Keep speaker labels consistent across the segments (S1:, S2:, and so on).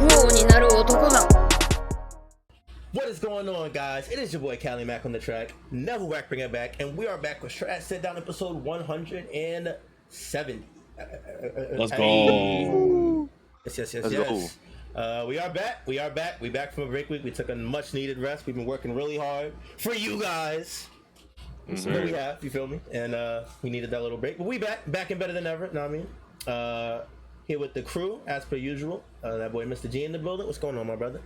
S1: What is going on, guys? It is your boy Cali Mac on the track. Never whack, bring it back, and we are back with Trash Sit Down episode 170.
S2: Let's go.
S1: Yes. We are back. We back from a break week. We took a much needed rest. We've been working really hard for you guys. So we have, you feel me? And we needed that little break. But we back and better than ever, know what I mean? Here with the crew, as per usual. That boy Mr. G in the building. What's going on, my brother?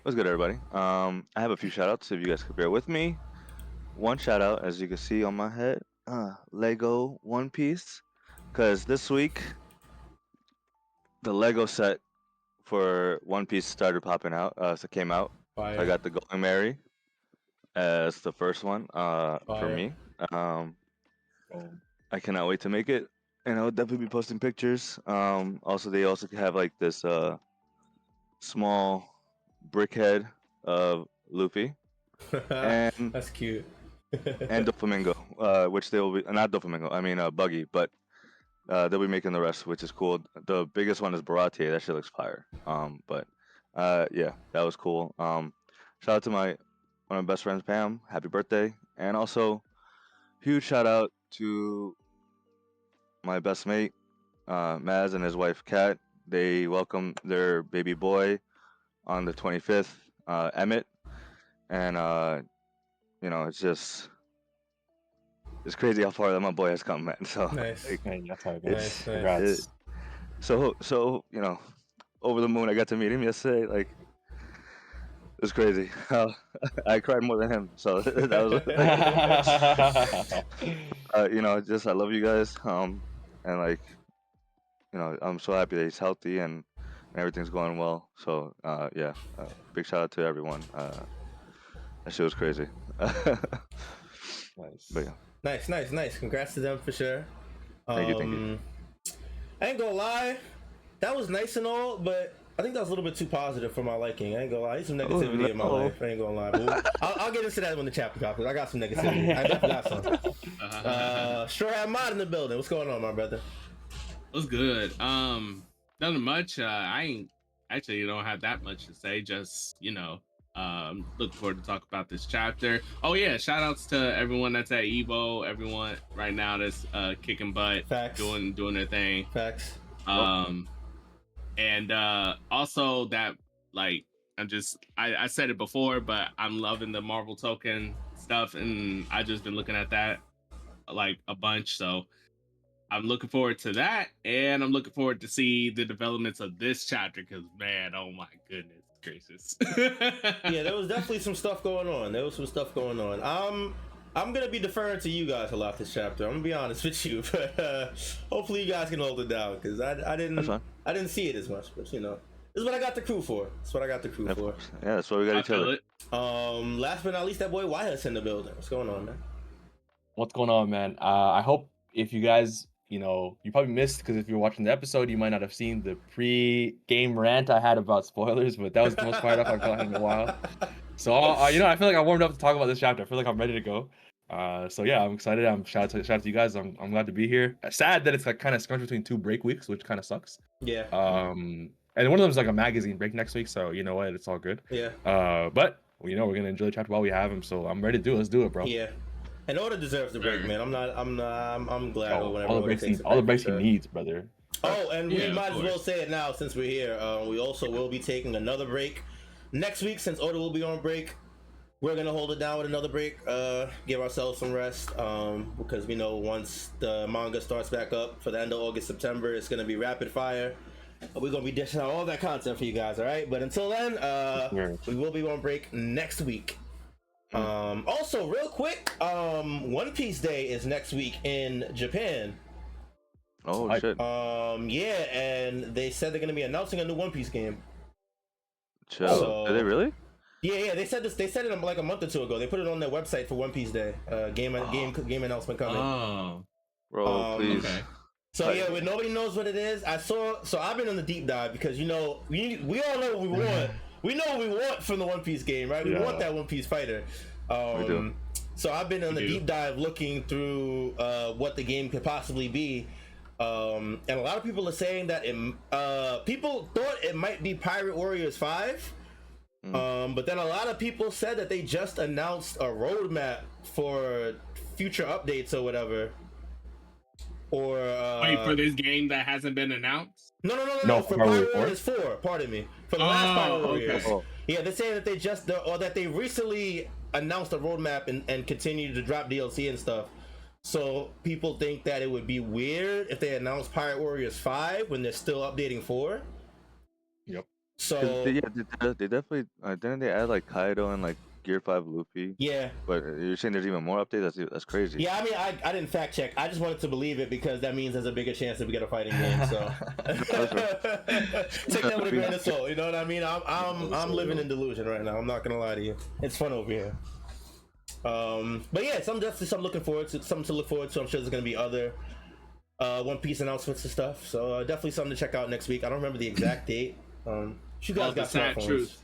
S3: What's good, everybody? I have a few shout outs if you guys could bear with me. One shout out, as you can see on my head, Lego One Piece, because this week the Lego set for One Piece started popping out. So it came out.
S1: Fire.
S3: I got the Golden Mary as the first one for
S1: Fire.
S3: me. I cannot wait to make it, and I'll definitely be posting pictures. Also, they also have like this small brick head of Luffy and
S1: That's cute.
S3: and Doflamingo, which they will be not Doflamingo, I mean Buggy, but they'll be making the rest, which is cool. The biggest one is Barate. That shit looks fire. But yeah, that was cool. Shout out to one of my best friends, Pam. Happy birthday! And also, huge shout out to my best mate, Maz, and his wife, Kat. They welcomed their baby boy on the 25th, Emmett, and it's crazy how far that my boy has come, man. So
S1: Nice.
S2: That's how it
S1: Nice.
S2: goes. Congrats.
S3: so over the moon. I got to meet him yesterday. Like, it was crazy. I cried more than him. So that was just I love you guys. And like, I'm so happy that he's healthy and everything's going well. So yeah, big shout out to everyone. That shit was crazy.
S2: Nice.
S3: But yeah,
S1: Nice. Congrats to them for sure.
S3: thank you.
S1: I ain't gonna lie, that was nice and all, but I think that was a little bit too positive for my liking. I ain't gonna lie, I need some negativity in my life. I ain't gonna lie, but I'll get into that when the chapter comes. I got some negativity. I definitely got some. Straw Hat Mod in the building. What's going on, my brother?
S4: What's good? Nothing much. I don't have that much to say. Just looking forward to talk about this chapter. Oh yeah, shout outs to everyone that's at Evo, everyone right now that's kicking butt,
S1: Facts.
S4: doing their thing.
S1: Facts.
S4: And also that, like, I said it before, but I'm loving the Marvel token stuff, and I just been looking at that like a bunch. So I'm looking forward to that, and I'm looking forward to see the developments of this chapter, because man, oh my goodness gracious.
S1: Yeah, there was definitely some stuff going on. I'm gonna be deferring to you guys a lot this chapter. I'm gonna be honest with you, but hopefully you guys can hold it down, because I didn't see it as much. But this is what I got the crew for.
S3: Yeah, that's why we got each other.
S1: Last but not least, that boy Huss in the building. What's going on, man?
S2: What's going on, man? I hope if you guys, you probably missed, because if you're watching the episode, you might not have seen the pre-game rant I had about spoilers, but that was the most fired up I've gotten in a while. So, I feel like I warmed up to talk about this chapter. I feel like I'm ready to go. So yeah, I'm excited. Shout out to you guys. I'm glad to be here. Sad that it's like kind of scrunched between 2 break weeks, which kind of sucks.
S1: Yeah.
S2: And one of them is like a magazine break next week, so you know what? It's all good.
S1: Yeah.
S2: But we're gonna enjoy the chapter while we have him. So I'm ready to do it. Let's do it, bro.
S1: Yeah. And Oda deserves the break, man. I'm glad.
S2: All the breaks he needs, brother.
S1: Oh, and we might as well say it now since we're here. We also will be taking another break next week, since Oda will be on break. We're gonna hold it down with another break, give ourselves some rest, because we know once the manga starts back up for the end of August, September, it's gonna be rapid fire. We're gonna be dishing out all that content for you guys, all right? But until then, we will be on break next week. Also, real quick, One Piece Day is next week in Japan.
S3: Oh shit.
S1: Yeah, and they said they're gonna be announcing a new One Piece game.
S3: Chill. So, did they really?
S1: Yeah, they said this. They said it like a month or two ago. They put it on their website for One Piece Day. Game announcement coming.
S4: Oh,
S3: bro, please.
S4: Okay.
S1: So yeah, when nobody knows what it is, So I've been on the deep dive, because we all know what we want. We know what we want from the One Piece game, right? We want that One Piece fighter.
S3: We do.
S1: So I've been on the deep dive looking through what the game could possibly be. And a lot of people are saying that people thought it might be Pirate Warriors 5. But then a lot of people said that they just announced a roadmap for future updates or whatever. Or
S4: Wait, for this game that hasn't been announced?
S1: No, for Pirate Warriors 4, pardon me. For the last Pirate Warriors.
S3: Oh.
S1: Yeah, they're saying that they recently announced a roadmap and continue to drop DLC and stuff. So people think that it would be weird if they announced Pirate Warriors 5 when they're still updating 4.
S2: Yep.
S1: So
S3: they definitely didn't they add like Kaido and like Gear 5 Luffy?
S1: yeah.
S3: But you're saying there's even more updates? That's crazy.
S1: Yeah, I mean, I didn't fact check. I just wanted to believe it because that means there's a bigger chance that we get a fighting game. So take that with a grain of salt. You know what I mean? I'm living in delusion right now. I'm not gonna lie to you. It's fun over here. But yeah, something looking forward to. Something to look forward to. I'm sure there's gonna be other One Piece announcements and stuff. So definitely something to check out next week. I don't remember the exact date. You guys got smartphones.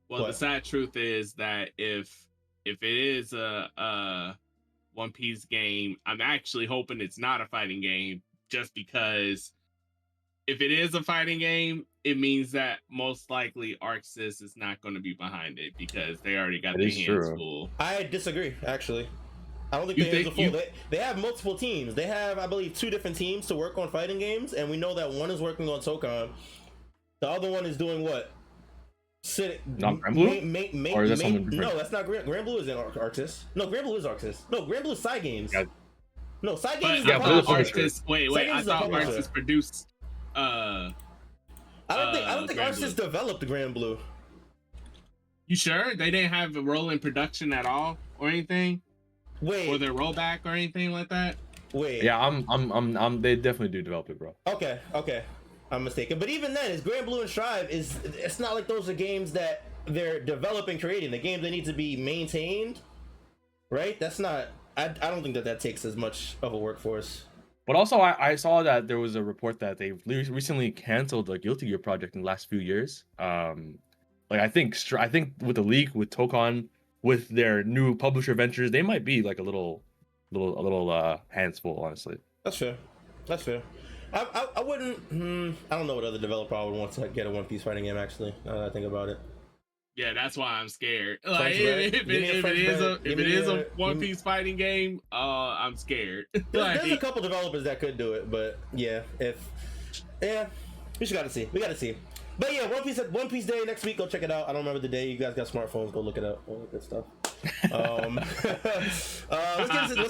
S4: The sad truth is that if it is a One Piece game, I'm actually hoping it's not a fighting game, just because if it is a fighting game, it means that most likely ArcSys is not going to be behind it because they already got their hands full.
S1: I disagree, actually. I don't think their hands are full. They have multiple teams. They have, I believe, 2 different teams to work on fighting games, and we know that one is working on Tokon. The other one is doing what?
S2: Not Grand Blue? Or is that something different?
S1: No, that's not Grand Blue. Isn't ArcSys? No, Grand Blue is ArcSys. No, Grand Blue is Side Games. Yeah. No, Side Games.
S4: I thought ArcSys produced.
S1: I don't think ArcSys developed Grand Blue.
S4: You sure they didn't have a role in production at all or anything?
S1: Wait,
S4: or their rollback or anything like that?
S2: Wait. Yeah, I'm. They definitely do develop it, bro.
S1: Okay. I'm mistaken, but even then, is Grand Blue and Strive it's not like those are games that they're developing, creating. The games they need to be maintained, right? That's not. I don't think that takes as much of a workforce.
S2: But also, I saw that there was a report that they recently canceled the Guilty Gear project in the last few years. Like I think with the leak with Tokon, with their new publisher ventures, they might be like a little hands full, honestly.
S1: That's fair. I wouldn't. I don't know what other developer I would want to get a One Piece fighting game. Actually, now that I think about it.
S4: Yeah, that's why I'm scared. Like if it is a One Piece fighting game, I'm scared.
S1: There's a couple developers that could do it, but yeah, we just gotta see. We gotta see. But yeah, One Piece Day next week. Go check it out. I don't remember the day. You guys got smartphones. Go look it up. All that good stuff. Let's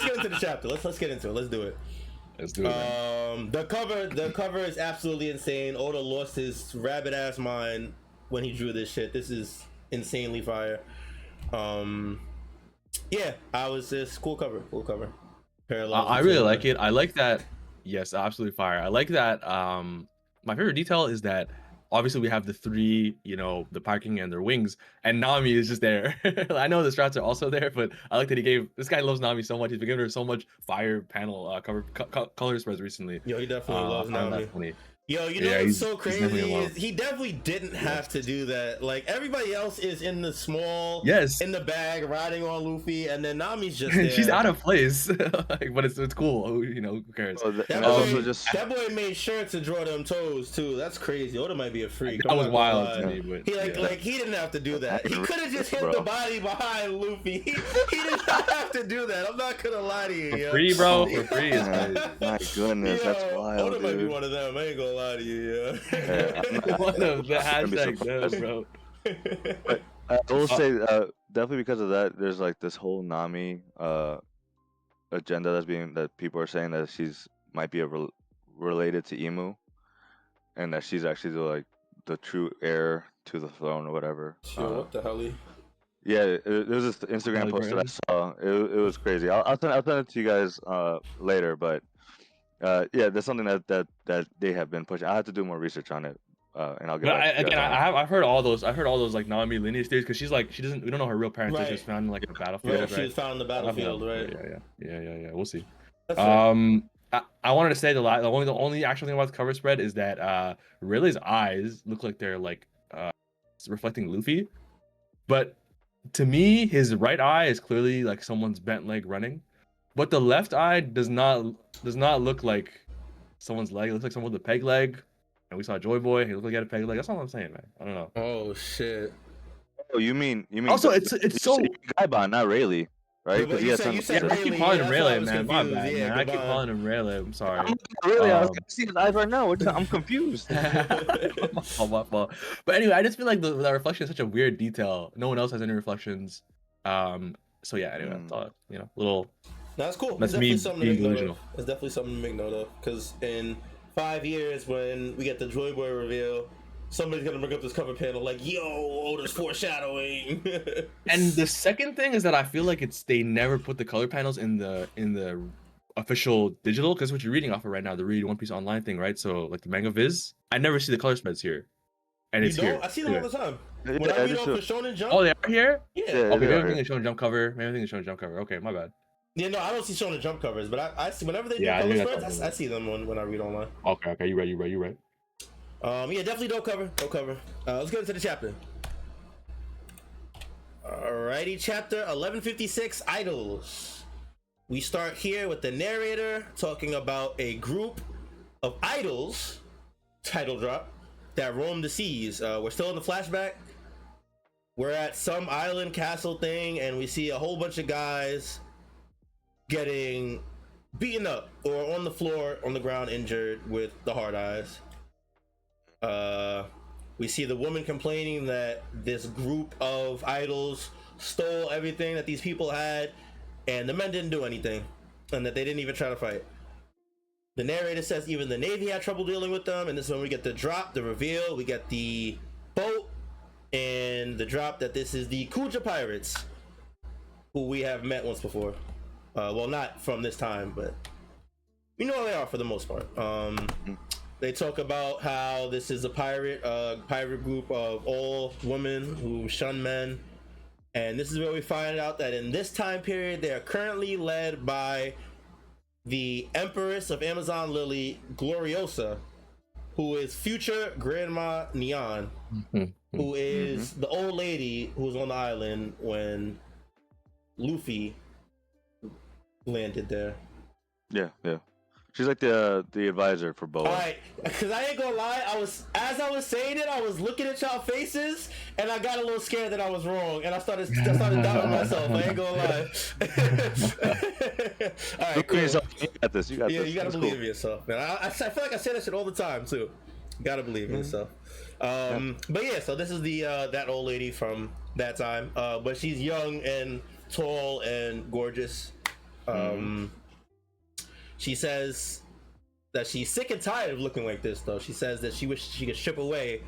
S1: get into the chapter. Let's get into it. Let's do it.
S2: Let's do it. Man.
S1: The cover is absolutely insane. Oda lost his rabbit ass mind when he drew this shit. This is insanely fire. Yeah, I was just cool cover.
S2: I really like it. I like that. Yes, absolutely fire. I like that. My favorite detail is that obviously we have the 3, the parking and their wings, and Nami is just there. I know the strats are also there, but I like that this guy loves Nami so much. He's been giving her so much fire panel color spreads recently.
S1: Yo, he definitely loves Nami. Yo, what's so crazy he definitely didn't have to do that. Like, everybody else is in the small, in the bag, riding on Luffy, and then Nami's just there.
S2: She's out of place, but it's cool. Who cares?
S1: That boy made sure to draw them toes too. That's crazy. Oda might be a freak.
S2: That was wild to me, but
S1: he didn't have to do that. He could have just hit the body behind Luffy. He did not have to do that. I'm not gonna lie to you.
S2: For free, bro. For free.
S3: My goodness, that's wild.
S1: Oda might be one of them. I ain't gonna lie to you,
S2: one of the hashtag does, bro.
S3: But I will say, definitely because of that, there's like this whole Nami agenda that people are saying that she's might be related to Emu, and that she's actually the true heir to the throne or whatever.
S1: What the hell?
S3: Yeah, there was this Instagram post that I saw. It was crazy. I'll send it to you guys later, but. Yeah, that's something that they have been pushing. I have to do more research on it, and I'll get back to you guys.
S2: I've heard all those. I've heard all those like Nami lineage theories because she's like we don't know her real parents. Right. She was found in like a battlefield.
S1: Right, she was found in the battlefield, right?
S2: Yeah. We'll see. I wanted to say the only actual thing about the cover spread is that Riley's eyes look like they're like reflecting Luffy, but to me his right eye is clearly like someone's bent leg running. But the left eye does not look like someone's leg. It looks like someone with a peg leg. And we saw Joy Boy. He looked like he had a peg leg. That's all I'm saying, man. I don't know.
S1: Oh shit.
S3: Oh, you mean
S2: Also,
S3: the-
S2: it's
S3: you
S2: so.
S3: said Gaibon, not Rayleigh, right?
S1: But
S3: Because
S1: you
S3: he
S1: said-
S3: had
S1: you
S3: some.
S1: said
S2: Yeah, I
S1: Rayleigh,
S2: keep calling him
S1: that's why I
S2: Rayleigh,
S1: was
S2: man. My
S1: confused.
S2: bad,
S1: Yeah,
S2: man. I keep
S1: Gabon.
S2: calling him Rayleigh. I'm sorry.
S3: Really, I was gonna see his eyes right now. I'm confused.
S2: My fault. But anyway, I just feel like the reflection is such a weird detail. No one else has any reflections. So yeah, anyway, I thought, little.
S1: No, that's cool.
S2: That's
S1: It's definitely
S2: me
S1: something to
S2: being
S1: make note of.
S2: delusional.
S1: It's definitely something to make note of. Because in 5 years, when we get the Joy Boy reveal, somebody's gonna bring up this cover panel like, "Yo, oh, there's foreshadowing."
S2: And the second thing is that I feel like they never put the color panels in the official digital, because what you're reading off of right now, the Read One Piece Online thing, right? So like the manga viz, I never see the color spreads here, and
S1: You
S2: it's
S1: don't?
S2: here.
S1: I see them all the time.
S3: Yeah,
S1: When I
S3: I
S1: read
S3: do
S1: off
S3: too.
S1: for Shonen Jump,
S2: Oh, they are here.
S1: yeah.
S3: Yeah,
S2: Okay,
S3: they
S2: maybe
S3: are
S2: I'm
S3: here.
S2: thinking Shonen Jump cover. Maybe I'm thinking Shonen Jump cover. Okay, my bad.
S1: Yeah, no, I don't see Shonen Jump covers, but I see whenever they do
S2: Yeah, I
S1: color
S2: knew that.
S1: spreads, I see them when I read online.
S2: Okay, you right.
S1: Yeah, definitely don't cover. Let's get into the chapter. Alrighty, chapter 1156, Idols. We start here with the narrator talking about a group of idols, title drop, that roam the seas. We're still in the flashback. We're at some island castle thing, and we see a whole bunch of guys getting beaten up or on the floor, on the ground, injured with the hard eyes. We see the woman complaining that this group of idols stole everything that these people had, and the men didn't do anything, and that they didn't even try to fight. The narrator says even the Navy had trouble dealing with them, and this is when we get the drop, the reveal. We get the boat and the drop that this is the Kuja pirates, who we have met once before. Well, not from this time, but we know who they are for the most part. They talk about how this is a pirate group of all women who shun men, and this is where we find out that in this time period they are currently led by the Empress of Amazon Lily, Gloriosa, who is future Grandma Neon, who is the old lady who was on the island when Luffy landed there.
S3: Yeah. She's like the advisor for Boa.
S1: All right, because I ain't gonna lie, as I was saying it, I was looking at y'all faces, and I got a little scared that I was wrong, and I started doubting myself. I ain't gonna lie. All right, cool.
S3: You got this. You got
S1: Yeah,
S3: this.
S1: you gotta
S3: That's
S1: believe
S3: cool.
S1: in yourself, man. I feel like I say that shit all the time too. You gotta believe in yourself. But yeah, so this is the that old lady from that time, but she's young and tall and gorgeous. She says that she's sick and tired of looking like this, though. She says that she wishes she could strip away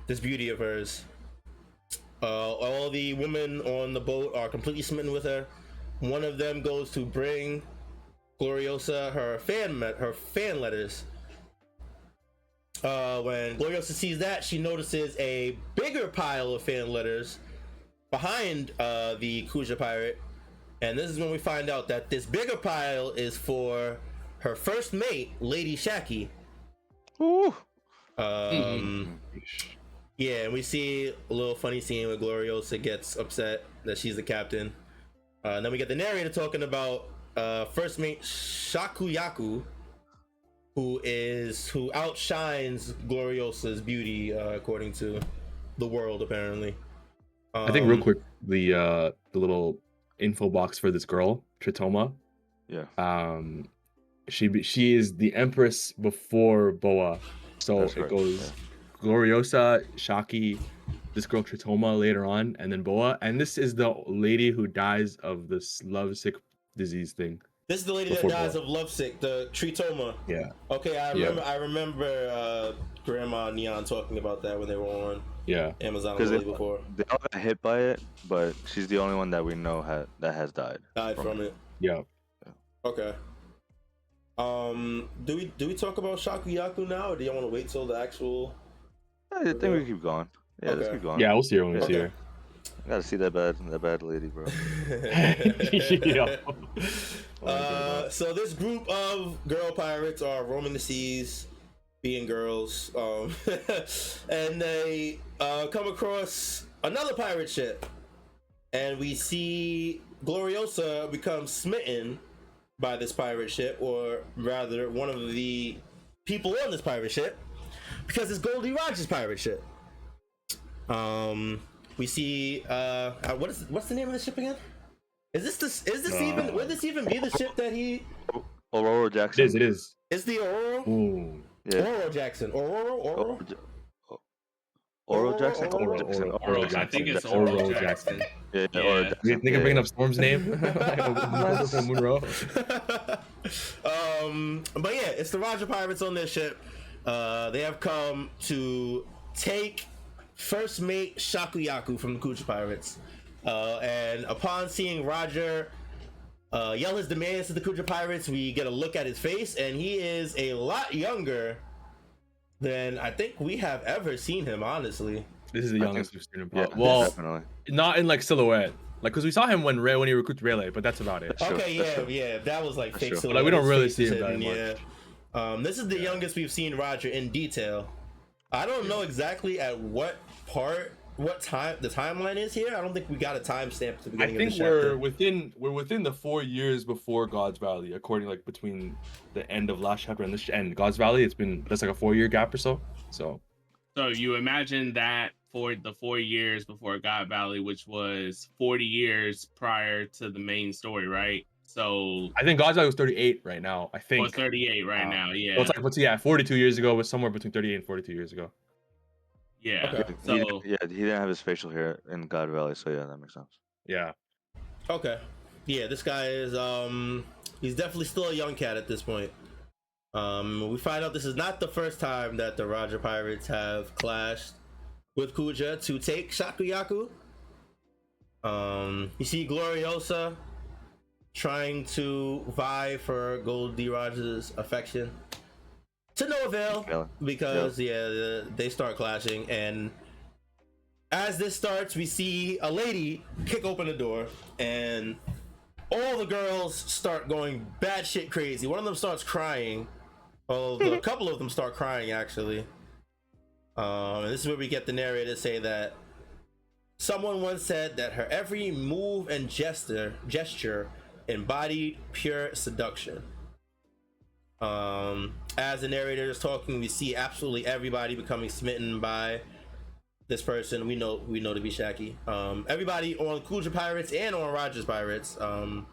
S1: this beauty of hers. All the women on the boat are completely smitten with her. One of them goes to bring Gloriosa her fan letters. When Gloriosa sees that, she notices a bigger pile of fan letters behind the Kuja pirate, and this is when we find out that this bigger pile is for her first mate, Lady Shaki.
S3: Ooh.
S1: Yeah, and we see a little funny scene where Gloriosa gets upset that she's the captain. And then we get the narrator talking about first mate Shakuyaku, who outshines Gloriosa's beauty, according to the world, apparently.
S2: I think real quick, the little info box for this girl, Tritoma.
S3: Yeah.
S2: She is the Empress before Boa, so
S3: That's
S2: it
S3: right,
S2: goes Gloriosa, Shaki, this girl Tritoma later on, and then Boa, and this is the lady who dies of this lovesick disease thing.
S1: This is the lady
S2: before
S1: that dies
S2: Boa.
S1: of lovesick, the Tritoma.
S2: Yeah.
S1: Okay, I remember Grandma Neon talking about that when they were on Amazon
S3: Because
S1: before.
S3: they all got hit by it, but she's the only one that we know that has died.
S1: Died from it.
S2: Yeah.
S1: Okay. Do we talk about Shakuyaku now, or do you want to wait till the actual?
S3: I think we keep going. Yeah, let's
S1: Okay.
S3: keep going.
S2: Yeah, we'll see her when we see her.
S3: I gotta see that bad lady, bro.
S1: So this group of girl pirates are roaming the seas, being girls, and they come across another pirate ship, and we see Gloriosa become smitten by this pirate ship, or rather one of the people on this pirate ship because it's Goldie Roger's pirate ship. We see what's the name of the ship again? Is this even would this even be the ship that he?
S3: Aurora Jackson.
S2: It is.
S1: It's the Aurora.
S2: Ooh.
S3: Yeah.
S1: Aurora Jackson. Aurora.
S3: Oro Jackson.
S4: I think it's Oro Jackson.
S3: Yeah.
S4: Yeah.
S3: Oro
S2: You
S3: Jackson.
S2: think I'm bringing up Storm's name? Monroe.
S1: But yeah, it's the Roger pirates on their ship. They have come to take first mate Shakuyaku from the Kuja pirates. And upon seeing Roger yell his demands to the Kuja pirates, we get a look at his face, and he is a lot younger than I think we have ever seen him, honestly.
S2: This is the youngest we've seen him.
S3: Yeah,
S2: Well,
S3: definitely.
S2: not in like silhouette, like because we saw him when he recruited Rayleigh, but that's about it.
S3: Sure,
S1: Okay,
S3: that's true.
S1: yeah, that was like fake
S3: sure.
S1: silhouette.
S2: Like, we don't
S1: His
S2: really
S1: face
S2: see
S1: is
S2: him that
S1: hidden, yeah. This is the youngest we've seen Roger in detail. I don't know exactly at what time the timeline is here. I don't think we got a timestamp at the
S2: I
S1: beginning
S2: think
S1: of the chapter.
S2: we're within the 4 years before God's Valley, according like between the end of last chapter and this and God's Valley. That's like a 4-year gap or so. So
S4: you imagine that for the 4 years before God Valley, which was 40 years prior to the main story, right? So
S2: I think God's Valley was 38 right now. I think.
S4: it's 38 right now.
S2: So
S4: Yeah.
S2: it's like 42 years ago was somewhere between 38 and 42 years ago.
S4: Yeah.
S1: Okay.
S4: So
S3: he didn't have his facial hair in God Valley, so yeah, that makes sense.
S2: Yeah.
S1: Okay. Yeah, this guy is he's definitely still a young cat at this point. We find out this is not the first time that the Roger Pirates have clashed with Kuja to take Shakuyaku. You see Gloriosa trying to vie for Gold D. Rogers' affection. To no avail, because they start clashing, and as this starts, we see a lady kick open the door, and all the girls start going batshit crazy. One of them starts crying. Well, a couple of them start crying, actually. And this is where we get the narrator say that someone once said that her every move and gesture embodied pure seduction. As the narrator is talking, we see absolutely everybody becoming smitten by this person we know to be Shaki. Everybody on Kuja Pirates and on Rogers Pirates. The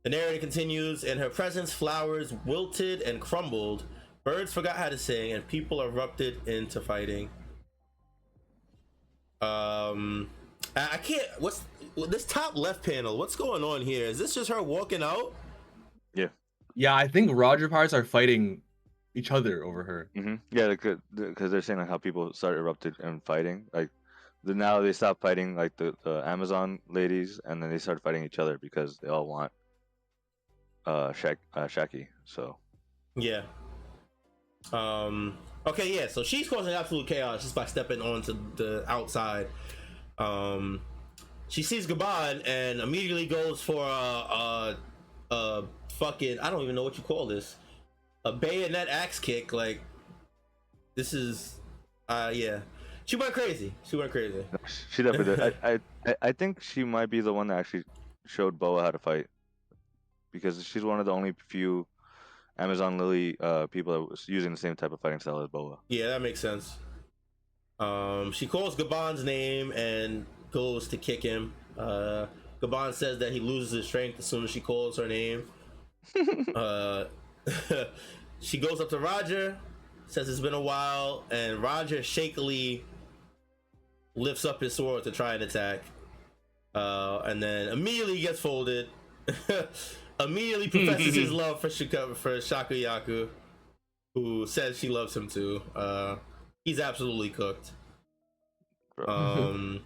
S1: narrator continues, in her presence flowers wilted and crumbled, birds forgot how to sing, and people erupted into fighting. I can't, what's this top left panel, what's going on here? Is this just her walking out?
S2: Yeah, I think Roger Pirates are fighting each other over her.
S3: Yeah, because they're saying like how people started erupted and fighting. Like now they stopped fighting like the Amazon ladies, and then they started fighting each other because they all want Shaki. So
S1: yeah. Okay, yeah, so she's causing absolute chaos just by stepping onto the outside. She sees Gaban and immediately goes for a fucking, I don't even know what you call this, a bayonet axe kick. Like, this is yeah, she went crazy. She definitely
S3: did. I think she might be the one that actually showed Boa how to fight, because she's one of the only few Amazon Lily people that was using the same type of fighting style as Boa.
S1: Yeah, that makes sense. She calls Gaban's name and goes to kick him. Gaban says that he loses his strength as soon as she calls her name. She goes up to Roger, says it's been a while, and Roger shakily lifts up his sword to try and attack, and then immediately gets folded. Immediately professes his love for Shakuyaku, who says she loves him too. He's absolutely cooked. You know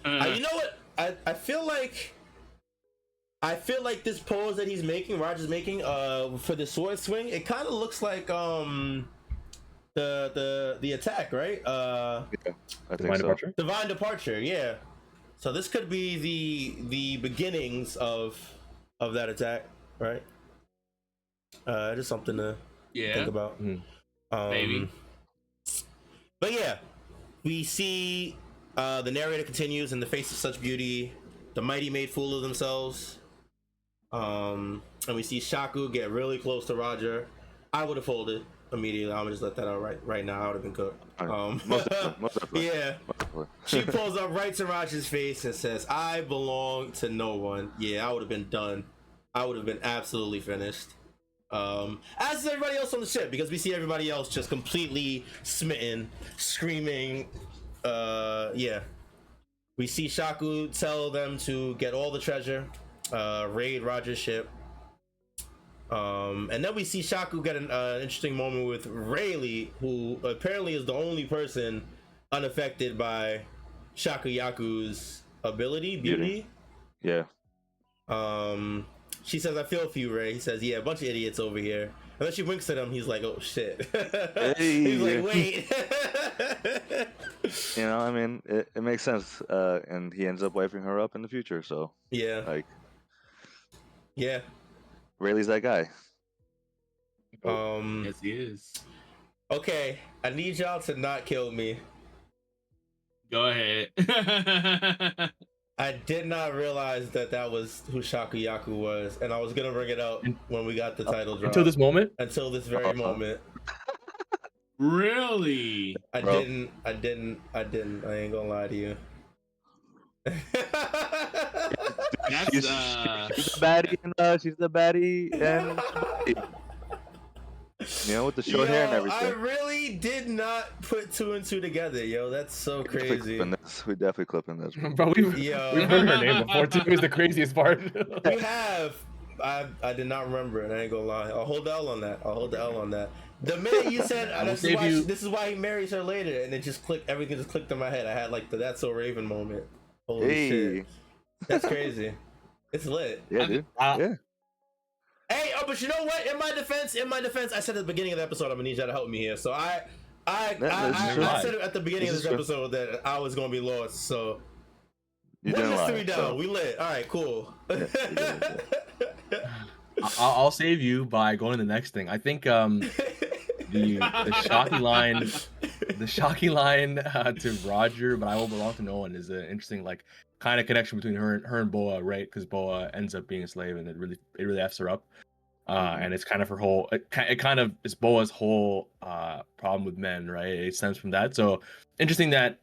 S1: what? I feel like this pose that he's making, Roger's making, for the sword swing, it kind of looks like the attack, right?
S3: Yeah, I think
S2: Divine
S3: so.
S2: Departure?
S1: Divine Departure, yeah. So this could be the beginnings of that attack, right? Just something to think about.
S4: Maybe.
S1: But yeah, we see the narrator continues, in the face of such beauty, the mighty made fool of themselves. And we see Shaku get really close to Roger. I would have folded immediately. I'm gonna just let that out right now. I would have been cooked.
S3: Most definitely.
S1: Yeah.
S3: Most definitely.
S1: She pulls up right to Raj's face and says, "I belong to no one." Yeah, I would have been done. I would have been absolutely finished. As is everybody else on the ship, because we see everybody else just completely smitten, screaming. Yeah. We see Shaku tell them to get all the treasure, raid Roger's ship. And then we see Shaku get an interesting moment with Rayleigh, who apparently is the only person unaffected by Shakuyaku's ability, beauty.
S3: Yeah.
S1: She says, "I feel for you, Ray." He says, "Yeah, a bunch of idiots over here." And then she winks at him. He's like, "Oh shit." He's like, "Wait."
S3: You know, I mean, it makes sense. And he ends up wiping her up in the future. So
S1: Yeah.
S3: like,
S1: Yeah.
S3: Rayleigh's that guy.
S4: Yes, he is.
S1: Okay, I need y'all to not kill me.
S4: Go ahead.
S1: I did not realize that was who Shakuyaku was, and I was gonna bring it up when we got the title drop.
S2: Until this moment?
S1: Until this very moment.
S4: Really?
S1: I didn't. I ain't gonna lie to you.
S4: That's
S3: She's the baddie, and she's the baddie, and you know, with the short hair and everything.
S1: I really did not put two and two together, yo. That's so crazy.
S3: We definitely clipping this.
S2: Bro, we've heard her name before too. Is the craziest part.
S1: We have. I did not remember it. I ain't gonna lie. I'll hold the L on that. The minute you said this is why he marries her later, and it just clicked. Everything just clicked in my head. I had like the "That's So Raven" moment. Holy shit, that's crazy. It's lit.
S3: Yeah, dude. Yeah.
S1: Hey, but you know what? In my defense, I said at the beginning of the episode, I'm gonna need y'all to help me here. So I said at the beginning of this episode that I was gonna be lost. So
S3: you
S1: one
S3: didn't lie.
S1: mystery down. We lit. All right, cool.
S2: I'll save you by going to the next thing. I think the Shocky line to Roger, but I will belong to no one is an interesting kind of connection between her and Boa, right? Because Boa ends up being a slave, and it really f's her up. And it's kind of her whole. It kind of is Boa's whole problem with men, right? It stems from that. So interesting that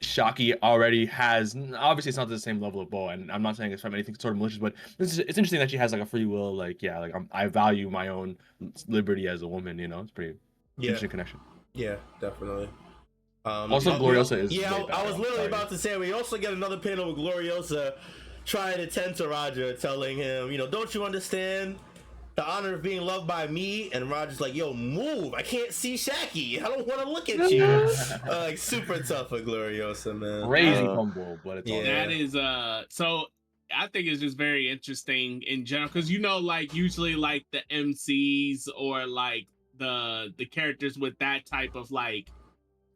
S2: Shocky already has. Obviously, it's not to the same level of Boa, and I'm not saying it's from anything sort of malicious, but it's interesting that she has a free will. I value my own liberty as a woman. You know, it's pretty interesting connection.
S1: Yeah, definitely.
S2: Also, Gloriosa is.
S1: Yeah, I was literally about to say we also get another panel with Gloriosa trying to tend to Roger, telling him, don't you understand the honor of being loved by me? And Roger's like, yo, move! I can't see Shaki. I don't want to look at you. Super tough for Gloriosa, man.
S2: Crazy combo, but it's
S4: that is so. I think it's just very interesting in general because usually the MCs or the characters with that type of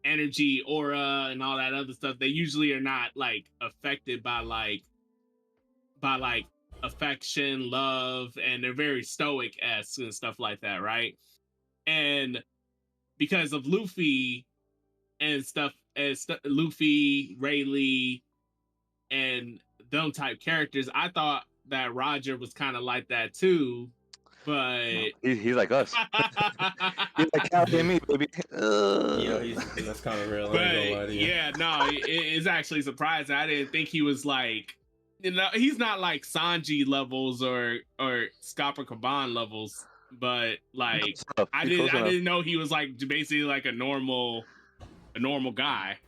S4: energy, aura, and all that other stuff, they usually are not affected by affection, love, and they're very stoic-esque and stuff like that, right? And because of Luffy and stuff, Luffy, Rayleigh, and them type characters, I thought that Roger was kind of like that too. But
S3: he's like us. He's like, count me, baby.
S1: That's kind of real.
S4: But it's actually surprising. I didn't think he was he's not like Sanji levels or Scopper Kaban levels, but I didn't know he was basically a normal guy.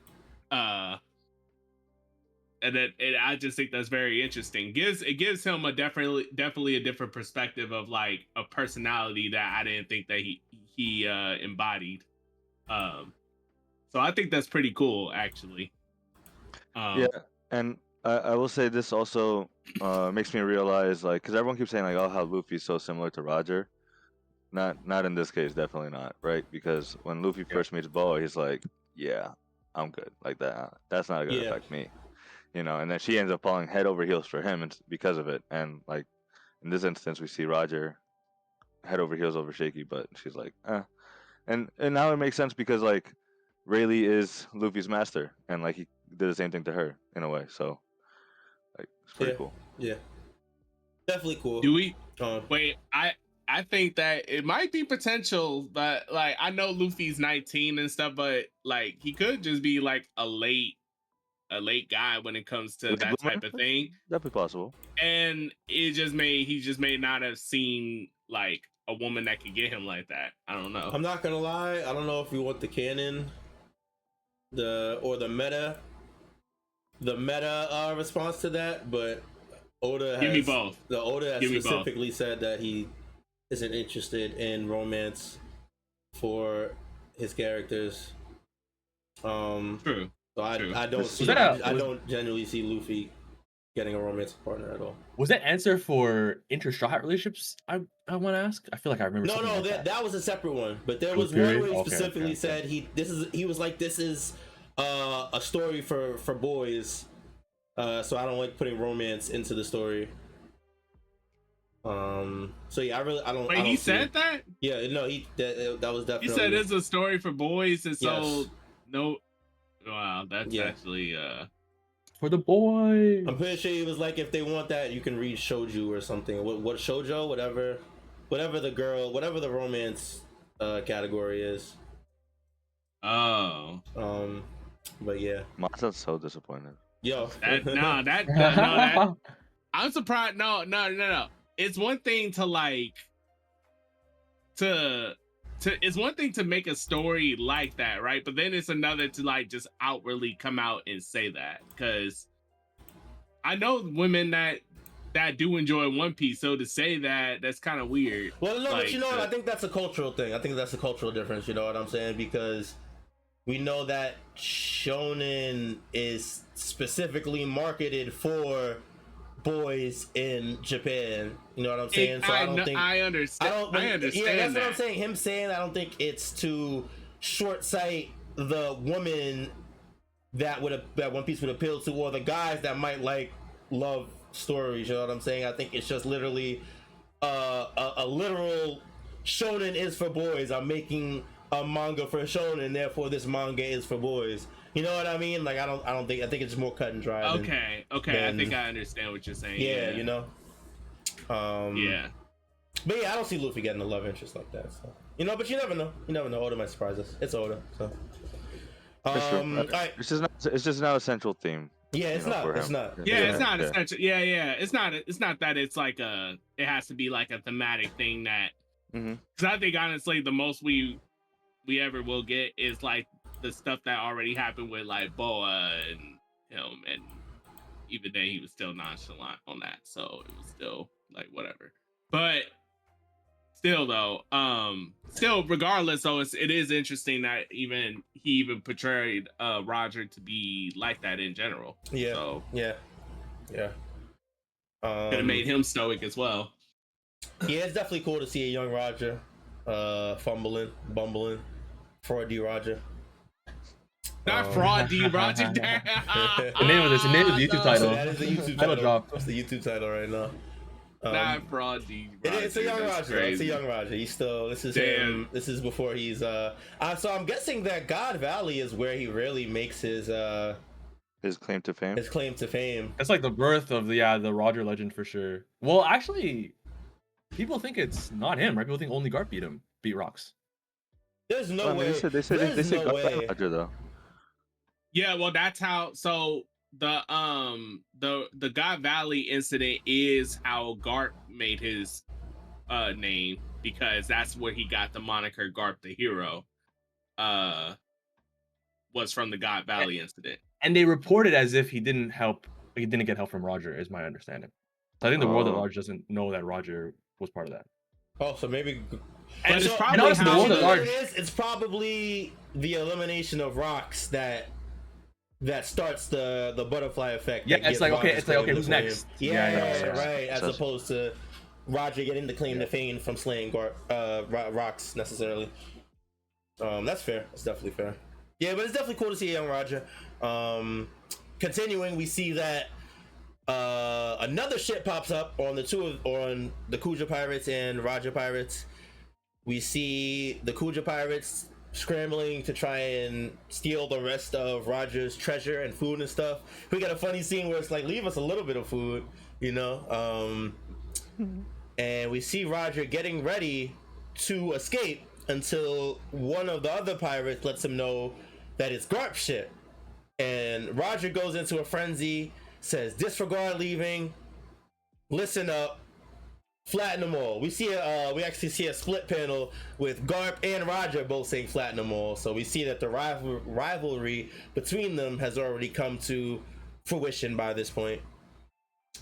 S4: And I just think that's very interesting. It gives him definitely a different perspective of a personality that I didn't think that he embodied. So I think that's pretty cool, actually.
S3: Yeah, and I will say this also makes me realize because everyone keeps saying how Luffy's so similar to Roger. Not in this case, definitely not, right? Because when Luffy first meets Boa, he's like, yeah, I'm good like that. That's not gonna affect me. And then she ends up falling head over heels for him because of it. And in this instance, we see Roger head over heels over Shaky, but she's like, and now it makes sense because Rayleigh is Luffy's master, and he did the same thing to her in a way. So it's pretty cool.
S1: Yeah, definitely cool.
S4: Do we wait? I I think that it might be potential, but like I know Luffy's 19 and stuff, but like he could just be like a late guy when it comes to
S3: Late
S4: that
S3: bloomer?
S4: type of thing.
S3: That'd be possible.
S4: And he just may not have seen like a woman that could get him like that. I don't know.
S1: I'm not gonna lie. I don't know if you want the canon, the meta response to that, but Oda
S4: Give me both.
S1: The Oda has
S4: Give me both.
S1: specifically said that he isn't interested in romance for his characters.
S4: True.
S1: So I
S4: True.
S1: don't see I don't genuinely see Luffy getting a romantic partner at all.
S2: Was that answer for inter-Straw Hat relationships? I want to ask. I feel like I remember.
S1: No,
S2: something like
S1: that was a separate one. But there
S2: True
S1: was one where
S2: period?
S1: he
S2: Okay,
S1: specifically said he was like, this is a story for boys. So I don't like putting romance into the story. So yeah, I don't.
S4: Wait,
S1: I don't
S4: he
S1: see
S4: said
S1: it.
S4: that?
S1: Yeah, no, that was definitely.
S4: He said it's a story for boys, and so
S1: Yes.
S4: no. Wow, that's actually
S2: for the boy.
S1: I'm pretty sure he was like, if they want that, you can read shoujo or something. What shoujo, whatever the romance category is.
S4: Oh.
S1: But yeah.
S3: Masa's so disappointed.
S1: Yo.
S4: That I'm surprised. No. It's one thing to like it's one thing to make a story like that, right? But then it's another to like just outwardly come out and say that, because I know women that do enjoy One Piece, so to say that's kind of weird.
S1: Well, no,
S4: like,
S1: but you know what? I think that's a cultural thing. I think that's a cultural difference. You know what I'm saying? Because we know that shonen is specifically marketed for boys in Japan. You know what I'm saying?
S4: I understand. I understand.
S1: Yeah, that's
S4: that.
S1: what I'm saying. Him saying, I don't think it's to short sight the woman that One Piece would appeal to, or the guys that might like love stories. You know what I'm saying? I think it's just literally a literal shonen is for boys. I'm making a manga for shonen, therefore this manga is for boys. You know what I mean? Like I think it's more cut and dry.
S4: Okay. I think I understand what you're saying.
S1: Yeah, you know.
S4: Yeah.
S1: But yeah, I don't see Luffy getting a love interest like that. So you know, but you never know. You never know. Oda might surprise us. It's Oda. So.
S3: For sure.
S1: All right.
S3: It's just not a central theme.
S1: Yeah, it's not. It's not.
S4: Yeah, it's not essential. Yeah. It's not that it's like it has to be like a thematic thing that. Because I think honestly, the most we ever will get is like the stuff that already happened with like Boa and him, and even then he was still nonchalant on that, so it was still like whatever. But still though, regardless, though, it is interesting that he portrayed Roger to be like that in general.
S1: Yeah.
S4: So,
S1: yeah.
S4: Could have made him stoic as well.
S1: Yeah, it's definitely cool to see a young Roger bumbling, fraud D Roger.
S4: Not fraud D Roger.
S2: The name of the YouTube title.
S1: That is the YouTube title. Drop. That's the YouTube title right now.
S4: Not fraud D Roger.
S1: It's a young Roger. It's a young Roger. He's still. This is him. This is before he's. So I'm guessing that God Valley is where he really makes his
S3: claim to fame.
S1: His claim to fame.
S2: That's like the birth of the Roger legend for sure. Well, actually, people think it's not him, right? People think only Garp beat Rocks.
S1: There's no way.
S3: They said no way. Roger though.
S4: Yeah, well, that's how. So the God Valley incident is how Garp made his name, because that's where he got the moniker Garp the Hero. Was from the God Valley incident,
S2: and they reported as if he didn't get help from Roger, is my understanding. So I think the world at large doesn't know that Roger was part of that.
S1: Oh, so maybe.
S4: And
S1: it's probably the elimination of Rocks that starts the butterfly effect.
S2: Yeah, it's like okay, who's next?
S1: Yeah, right. As opposed to Roger getting the claim to fame from slaying Rocks necessarily. That's fair. That's definitely fair. Yeah, but it's definitely cool to see a young Roger. Continuing, we see that another ship pops up on the Kuja pirates and Roger pirates. We see the Kuja pirates scrambling to try and steal the rest of Roger's treasure and food and stuff. We got a funny scene where it's like, leave us a little bit of food, you know. And and we see Roger getting ready to escape until one of the other pirates lets him know that it's Garp's ship. And Roger goes into a frenzy, says, disregard leaving, listen up, flatten them all. We actually see a split panel with Garp and Roger both saying flatten them all. So we see that the rivalry between them has already come to fruition by this point.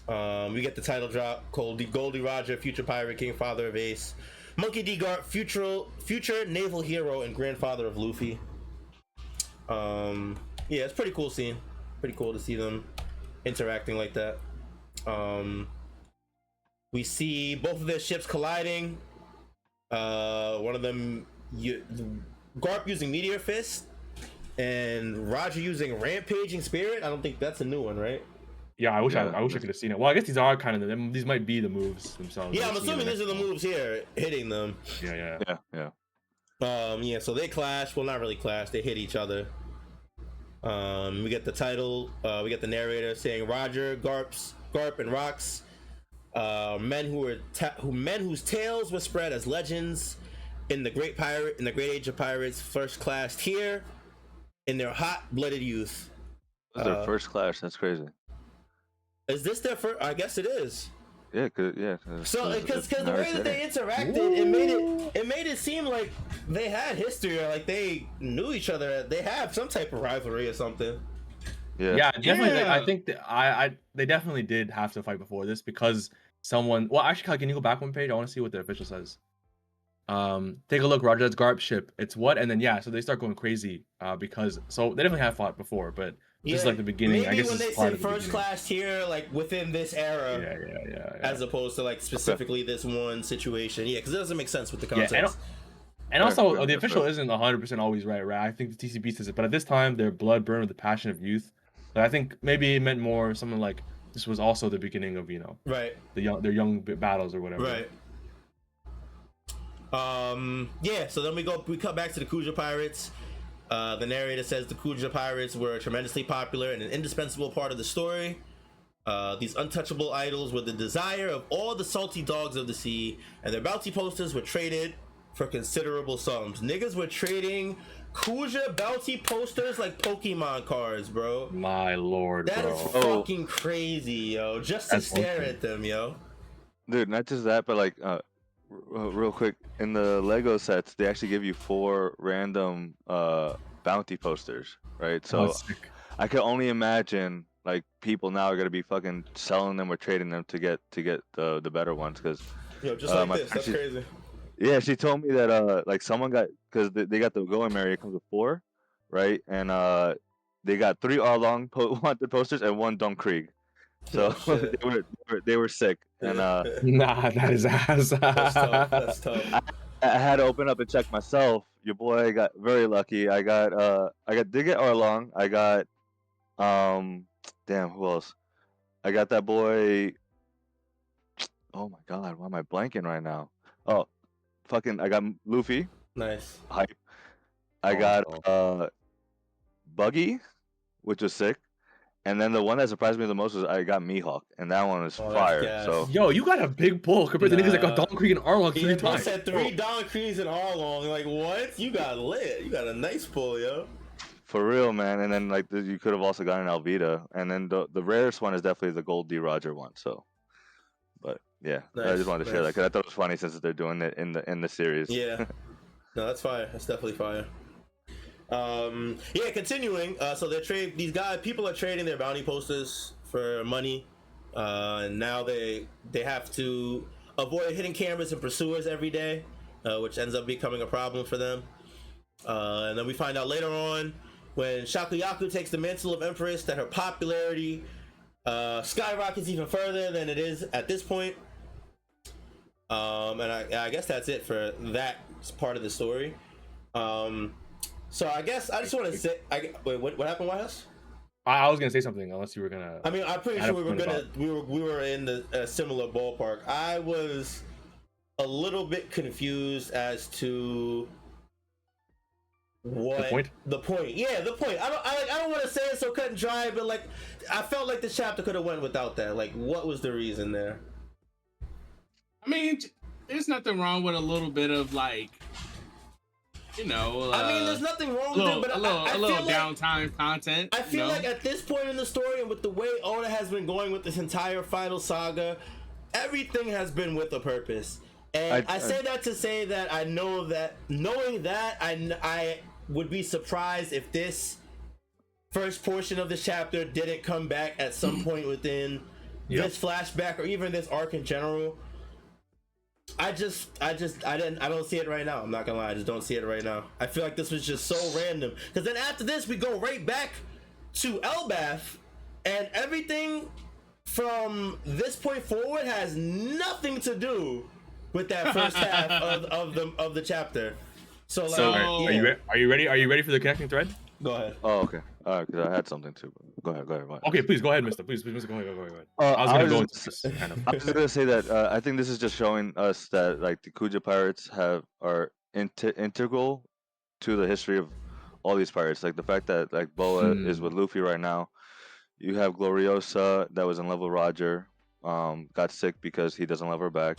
S1: We get the title drop: Goldie Roger, future pirate king, father of Ace. Monkey D. Garp, future naval hero and grandfather of Luffy. Yeah, it's a pretty cool scene. Pretty cool to see them interacting like that. We see both of their ships colliding. One of them, Garp using Meteor Fist, and Roger using Rampaging Spirit. I don't think that's a new one, right?
S2: Yeah, I wish I could have seen it. Well, I guess these are kind of these might be the moves themselves.
S1: Yeah, I'm assuming these are the moves here, hitting them.
S3: Yeah.
S1: Yeah, so they clash. Well, not really clash. They hit each other. We get the title. We get the narrator saying Roger, Garp, and Rox, men whose tales were spread as legends in the great age of pirates, first classed here in their hot-blooded youth.
S3: This is their first clash. That's crazy.
S1: Is this their first? I guess it is.
S3: Yeah,
S1: So because the way that they interacted, it made it seem like they had history, or like they knew each other. They have some type of rivalry or something.
S2: Yeah, definitely. Yeah. I think that they definitely did have to fight before this because someone. Well, actually, can you go back one page? I want to see what the official says. Take a look, Roger. That's Garp's ship. It's what? And then so they start going crazy because they definitely have fought before, but. This is like the beginning.
S1: Maybe
S2: I guess
S1: when they said first class here, like within this era,
S2: yeah.
S1: as opposed to like specifically this one situation. Yeah, because it doesn't make sense with the context.
S2: Yeah, and also the official isn't 100% always right? I think the TCB says it, but at this time, their blood burned with the passion of youth. But I think maybe it meant more something like this was also the beginning of
S1: right,
S2: their young battles or whatever.
S1: Right. Yeah. So then we cut back to the Kuja pirates. The narrator says the Kuja pirates were tremendously popular and an indispensable part of the story. These untouchable idols were the desire of all the salty dogs of the sea, and their bounty posters were traded for considerable sums. Niggas were trading Kuja bounty posters like Pokemon cards, bro.
S2: My lord,
S1: that
S2: bro.
S1: is fucking crazy, yo. Just to stare at them, yo.
S3: Dude, not just that, but like, real quick, in the Lego sets, they actually give you 4 random bounty posters, right? So I can only imagine like people now are gonna be fucking selling them or trading them to get the better ones, because
S1: just like this, that's crazy.
S3: Yeah, she told me that like someone got, because they got the Going Merry, it comes with 4, right? And they got 3 Arlong wanted posters and 1 Don Krieg. So they were sick, and
S2: nah, that is ass.
S1: That's tough.
S3: I had to open up and check myself. Your boy got very lucky. I did get Arlong. I got damn, who else? I got that boy. Oh my god, why am I blanking right now? Oh, I got Luffy.
S1: Nice.
S3: Hype. I got Buggy, which was sick. And then the one that surprised me the most was I got Mihawk, and that one was fire. So
S2: yo, you got a big pull compared to niggas that got Don Krieg and Arlong 3 times.
S1: Said 3 Don Kriegs and Arlong. Like what? You got lit. You got a nice pull, yo.
S3: For real, man. And then like you could have also gotten Alvida, and then the rarest one is definitely the Gold D. Roger one. So, but yeah, nice, I just wanted to share that because I thought it was funny since they're doing it in the series.
S1: Yeah, no, that's fire. That's definitely fire. Yeah, continuing. So people are trading their bounty posters for money, and now they have to avoid hitting cameras and pursuers every day, which ends up becoming a problem for them. And then we find out later on, when Shakuyaku takes the mantle of Empress, that her popularity skyrockets even further than it is at this point. And I guess that's it for that part of the story. So I guess I just want to say, wait, what happened, White House?
S2: I was gonna say something, unless you were gonna.
S1: I mean, I'm pretty sure we were in the similar ballpark. I was a little bit confused as to what the point. Yeah, the point. I don't want to say it so cut and dry, but like I felt like the chapter could have went without that. Like, what was the reason there?
S4: I mean, there's nothing wrong with a little bit of like, you know.
S1: I mean, there's nothing wrong with it, but
S4: a
S1: I
S4: little
S1: feel like
S4: downtime content.
S1: I feel
S4: you know?
S1: like at this point in the story and with the way Oda has been going with this entire final saga, everything has been with a purpose. And I say that to say that I know that, knowing that, I would be surprised if this first portion of this chapter didn't come back at some point within this flashback or even this arc in general. I don't see it right now. I'm not gonna lie, I just don't see it right now. I feel like this was just so random. Because then after this, we go right back to Elbath, and everything from this point forward has nothing to do with that first half of the chapter. So like,
S2: are you ready? Are you ready for the connecting thread?
S1: Go ahead.
S3: Oh, okay. All right, because I had something too. Go ahead.
S2: Okay, please go ahead, Mister. Please, Mister, go ahead.
S3: I
S2: I was
S3: just gonna say that I think this is just showing us that like the Kuja pirates are integral to the history of all these pirates. Like the fact that like Boa is with Luffy right now. You have Gloriosa that was in love with Roger, got sick because he doesn't love her back.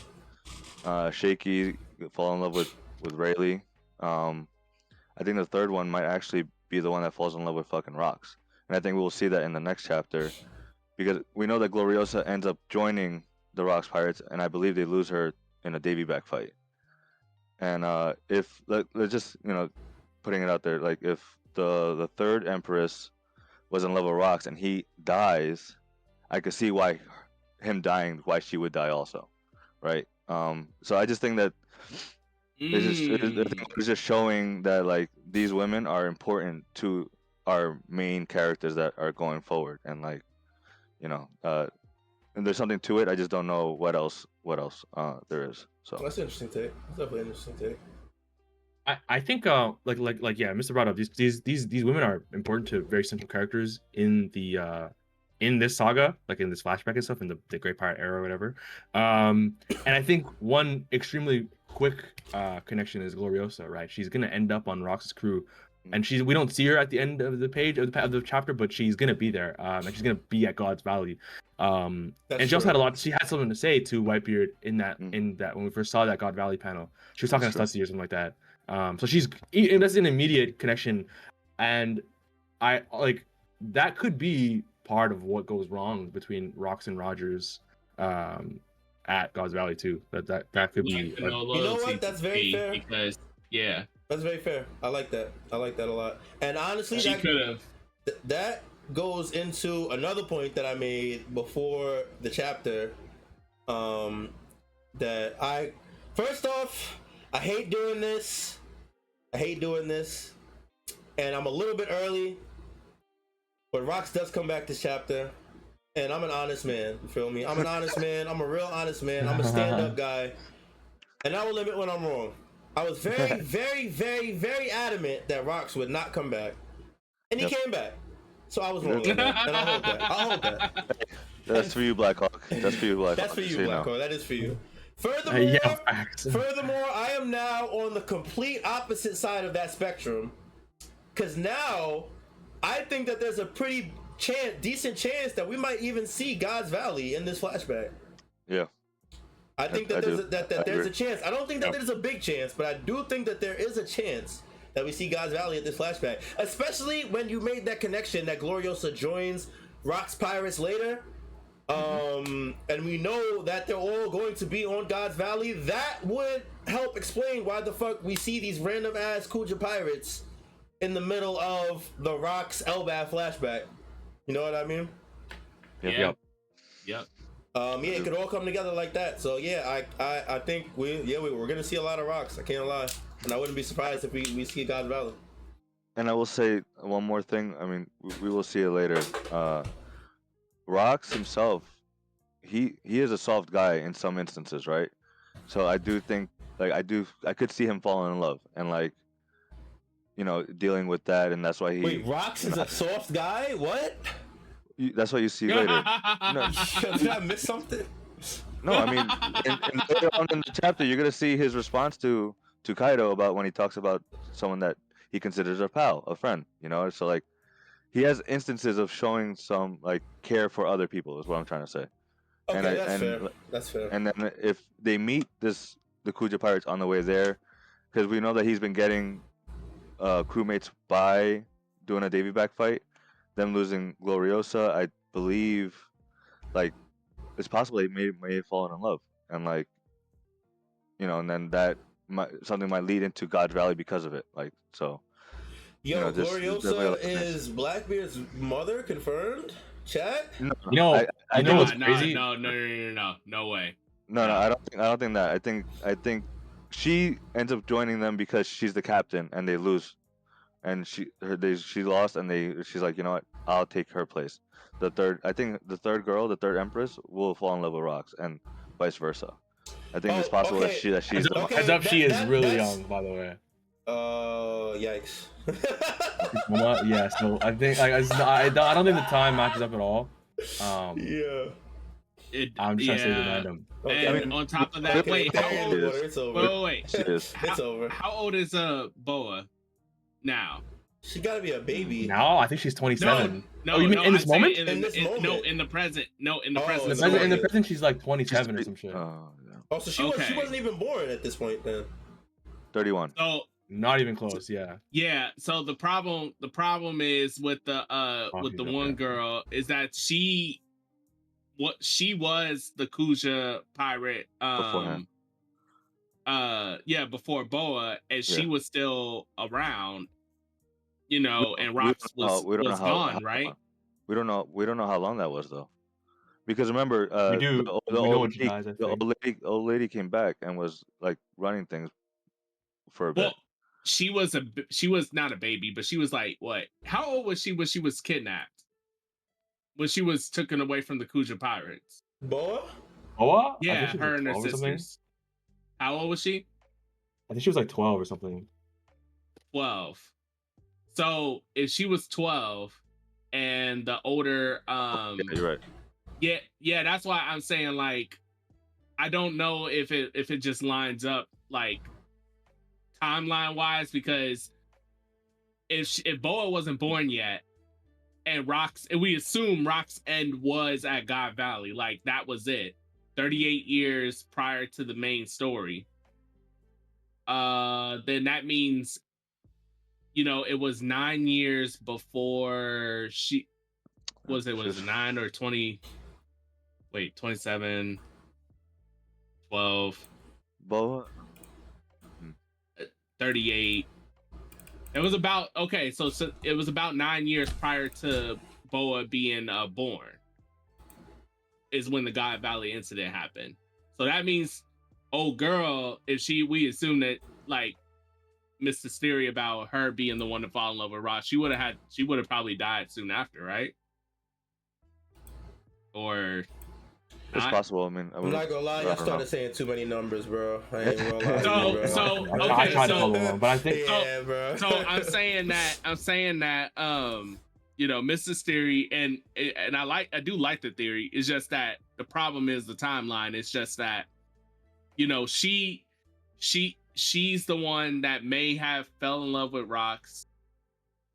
S3: Shaky fall in love with Rayleigh. I think the third one might actually be the one that falls in love with fucking Rocks. And I think we'll see that in the next chapter because we know that Gloriosa ends up joining the Rocks Pirates, and I believe they lose her in a Davy back fight. And if let's just putting it out there, like if the third Empress was in love with Rocks and he dies, I could see why him dying, why she would die also, right? So I just think that it's just showing that like these women are important to our main characters that are going forward, and like and there's something to it. I just don't know what else there is. So
S1: that's an interesting take. That's definitely an interesting take.
S2: I think like yeah, Mr. brought up these women are important to very central characters in the in this saga, like in this flashback and stuff, in the Great Pirate era or whatever. And I think one extremely quick connection is Gloriosa, right? She's gonna end up on Rox's crew, and we don't see her at the end of the page of the chapter, but she's gonna be there, and she's gonna be at God's Valley. And she also had she had something to say to Whitebeard in that when we first saw that God Valley panel. She was talking to Stussy or something like that. So that's an immediate connection, and I like that could be part of what goes wrong between Rocks and Rogers at God's Valley too. That could be.
S1: You know what? That's very fair.
S4: Because
S1: that's very fair. I like that a lot. And honestly,
S4: she could have.
S1: That goes into another point that I made before the chapter. That first off, I hate doing this, and I'm a little bit early, but Rocks does come back this chapter, and I'm an honest man, you feel me? I'm an honest man, I'm a real honest man, I'm a stand-up guy, and I will admit when I'm wrong. I was very, very, very, very adamant that Rocks would not come back, and he came back, so I was wrong on that, and I'll hold that.
S3: That's for you, Blackhawk. That's for you, Blackhawk.
S1: That's for you, Blackhawk. That is for you. Furthermore, I am now on the complete opposite side of that spectrum, because now I think that there's a pretty decent chance that we might even see God's Valley in this flashback.
S3: Yeah,
S1: I think that there's a chance. I don't think that there's a big chance, but I do think that there is a chance that we see God's Valley at this flashback, especially when you made that connection that Gloriosa joins Rocks Pirates later. And we know that they're all going to be on God's Valley. That would help explain why the fuck we see these random ass Kuja pirates in the middle of the Rocks Elbath flashback. You know what I mean?
S2: Yep.
S1: It could all come together like that. So yeah, I think we're gonna see a lot of Rocks. I can't lie, and I wouldn't be surprised if we see God's Valley.
S3: And I will say one more thing. I mean, we will see it later. Rocks himself, he is a soft guy in some instances, right? So I do think like I could see him falling in love and like dealing with that, and that's why he.
S1: Wait, Rocks is a soft guy? What?
S3: That's what you see later.
S1: No. Did I miss something?
S3: No, I mean, later on in the chapter, you're gonna see his response to Kaido about when he talks about someone that he considers a pal, a friend. So like. He has instances of showing some like care for other people is what I'm trying to say.
S1: Okay, that's fair. That's fair.
S3: And then if they meet the Kuja pirates on the way there, because we know that he's been getting crewmates by doing a Davy back fight, them losing Gloriosa, I believe, like it's possible they may have fallen in love, and like, you know, and then that something might lead into God's Valley because of it, like so.
S1: Yo,
S3: You know,
S1: Gloriosa is Blackbeard's mother, confirmed? Chat?
S3: No,
S2: You know,
S3: I
S2: you know
S3: think
S2: what's
S4: no,
S2: crazy?
S4: no way.
S3: no,
S4: No.
S3: I don't think that. I think she ends up joining them because she's the captain and they lose, and she lost and she's like, you know what, I'll take her place. I think the third girl, the third empress, will fall in love with Rocks and vice versa. I think it's possible that
S1: okay.
S3: she's the
S2: Heads up, she is really young, by the way.
S1: Yikes.
S2: Yeah, so I think I don't think the time matches up at all.
S1: Yeah.
S2: I'm just trying to say random.
S1: Okay.
S4: And
S3: I mean,
S4: on top of that,
S1: Okay,
S4: wait, how old?
S1: it's over.
S4: Wait.
S3: She is.
S1: It's over.
S4: How old is Boa now?
S1: She gotta be a baby.
S2: Now I think she's 27.
S4: No,
S2: Oh, you mean in this moment?
S1: In this moment?
S4: No, in the present. No, in the
S1: Oh,
S4: present.
S2: In the present, she's like 27 or some shit.
S3: Yeah.
S1: Oh, so she wasn't even born at this point then.
S3: 31.
S4: So
S2: not even close. Yeah.
S4: Yeah. So the problem is with the one girl is that she was the Kuja pirate
S3: Beforehand.
S4: before Boa, and she was still around, you know, and
S3: We
S4: Rox
S3: don't
S4: was
S3: know
S4: gone,
S3: how
S4: right?
S3: We don't know how long that was though, because remember,
S2: We do.
S3: the
S2: We know
S3: old
S2: when she
S3: lady,
S2: dies, I think.
S3: old lady came back and was like running things for a bit.
S4: Well, she was not a baby, but she was like what? How old was she when she was kidnapped? When she was taken away from the Kuja pirates?
S1: Boa?
S2: Boa?
S4: Yeah,
S2: I think she was
S4: her
S2: like
S4: and her
S2: 12 or something.
S4: sisters. How old was she?
S2: I think she was like 12 or something.
S4: 12. So if she was 12 and the older
S3: Yeah, you're right.
S4: yeah, that's why I'm saying like I don't know if it just lines up like timeline wise, because if Boa wasn't born yet and we assume Rock's end was at God Valley, like that was it. 38 years prior to the main story. Then that means, you know, it was 9 years before she was 9 or 20. Wait, 27, 12,
S3: Boa.
S4: 38. It was about so it was about 9 years prior to Boa being born is when the God Valley incident happened. So that means, old girl, we assume that like Mr. Theory about her being the one to fall in love with Ross, she would have probably died soon after, right? Or
S3: It's possible. I mean,
S1: I'm not gonna lie, y'all started saying too many numbers, bro. I ain't gonna lie.
S2: I tried to follow along, but I think
S1: bro.
S4: So I'm saying that you know, Mrs. Theory and I do like the theory. It's just that the problem is the timeline. It's just that, you know, she's the one that may have fell in love with Rox,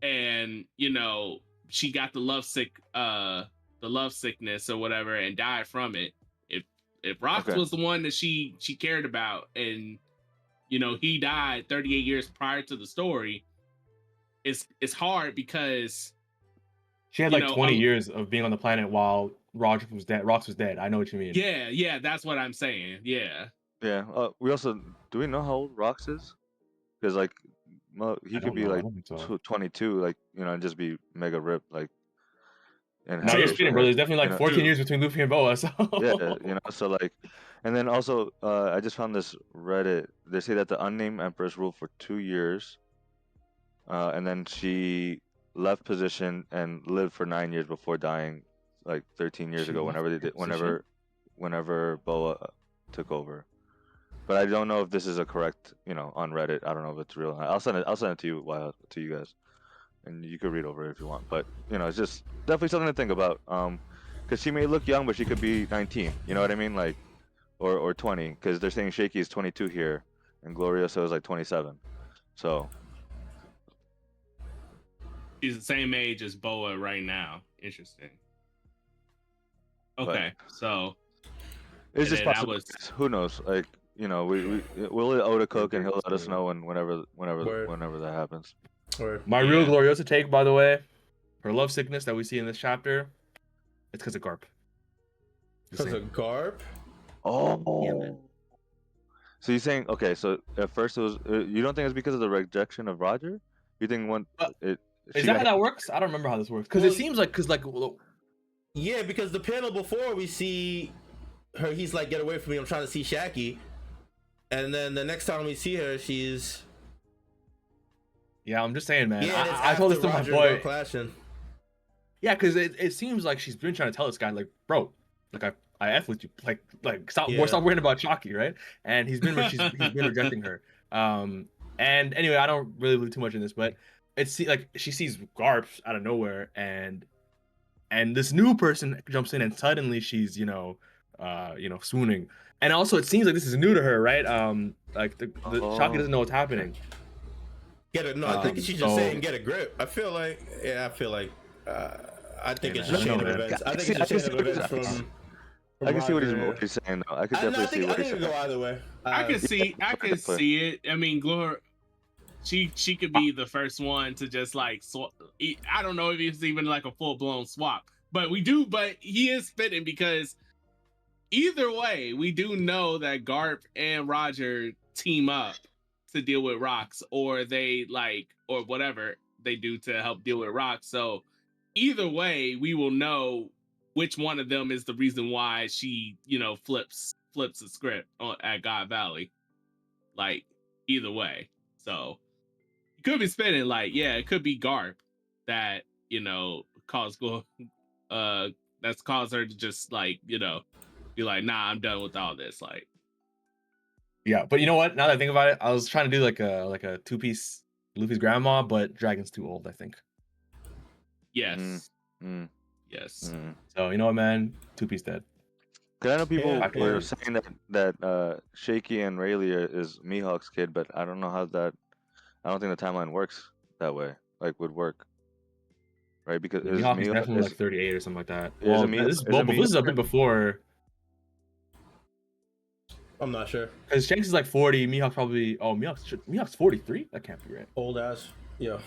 S4: and you know, she got the love sickness or whatever and died from it. If Rox was the one that she cared about, and you know, he died 38 years prior to the story, it's hard because
S2: she had like 20 years of being on the planet while Rox was dead. I know what you mean.
S4: Yeah, that's what I'm saying. Yeah.
S3: Yeah. We also, do we know how old Rox is? Because like, he could be like 22, like, you know, and just be mega ripped, like.
S2: No, you're speeding, bro. There's definitely like 14 years between Luffy and Boa. So.
S3: Yeah, you know, so like, and then also, I just found this Reddit. They say that the unnamed empress ruled for 2 years, and then she left position and lived for 9 years before dying, like 13 years ago. Whenever Boa took over. But I don't know if this is a correct, you know, on Reddit. I don't know if it's real. I'll send it to you, to you guys, and you could read over it if you want. But you know, it's just definitely something to think about. Because she may look young, but she could be 19. You know what I mean? Like, or 20. Because they're saying Shaky is 22 here, and Gloriosa is like 27. So
S4: she's the same age as Boa right now. Interesting. Okay, so
S3: It's
S4: And
S3: just
S4: then I
S3: possible.
S4: was
S3: Who knows? Like, we'll let Oda cook and he'll let us know
S1: Word.
S3: whenever that happens.
S1: Word.
S2: My real
S4: Yeah.
S2: Gloriosa take, by the way, her love sickness that we see in this chapter, it's because of Garp. Just
S1: Because
S2: saying.
S1: of Garp?
S3: Oh.
S2: Yeah, man.
S3: So you're saying, okay, so at first it was, you don't think it's because of the rejection of Roger? You think
S2: Is
S3: she
S2: that
S3: got
S2: how that works? I don't remember how this works. Because
S1: Well,
S2: it seems like,
S1: Yeah, because the panel before we see her, he's like, get away from me, I'm trying to see Shaki. And then the next time we see her, she's...
S2: yeah, I'm just saying, man.
S1: Yeah, and it's
S2: I told this
S1: after
S2: to my
S1: Roger and Garp
S2: boy.
S1: clashing.
S2: Yeah, because it seems like she's been trying to tell this guy, like, bro, like I F with you, like stop
S1: Yeah.
S2: stop worrying about Chalky, right? And he's been rejecting her. And anyway, I don't really believe too much in this, but it's like she sees Garp out of nowhere, and this new person jumps in, and suddenly she's swooning. And also, it seems like this is new to her, right? Like the Chalky doesn't know what's happening.
S1: I think she's just
S2: so-
S1: saying get a grip. I feel like I think it's
S2: man,
S1: just
S2: I
S1: chain
S2: don't
S1: of
S2: know, man.
S1: events. I think it's just chain of events from
S3: I can see what
S1: Roger.
S3: he's saying, though. I could
S1: I
S3: definitely see
S1: think
S3: what
S1: it
S3: he's
S1: could
S3: saying.
S1: go either way.
S4: I can see
S3: definitely.
S4: see it. I mean, Glor, she could be the first one to just like swap. I don't know if it's even like a full blown swap, but he is spitting because either way, we do know that Garp and Roger team up to deal with rocks, or or whatever they do to help deal with rocks. So either way, we will know which one of them is the reason why she, flips the script at God Valley. Like either way. So it could be spinning like, yeah, it could be Garp that, caused that's caused her to just like, be like, nah, I'm done with all this. Like,
S2: Yeah, but you know what? Now that I think about it, I was trying to do like a two-piece Luffy's grandma, but Dragon's too old, I think.
S4: yes.
S3: Mm.
S4: Yes.
S3: Mm.
S2: So you know what, man? Two-piece dead.
S3: Cause I know people
S1: Yeah,
S3: were
S1: yeah.
S3: saying that Shaky and Rayleigh is Mihawk's kid, but I don't know how that. I don't think the timeline works that way. Like would work, right? Because
S2: Yeah,
S3: is
S2: Mihawk is
S3: Mihawk
S2: definitely like 38 or something like that.
S3: Yeah,
S2: Well,
S3: is it Mihawk-
S2: this
S3: is it
S2: is a
S3: Mihawk?
S2: bit before,
S1: I'm not sure.
S2: because Shanks is like 40. Mihawk's probably Mihawk's 43. That can't be right.
S1: Old ass. Yeah.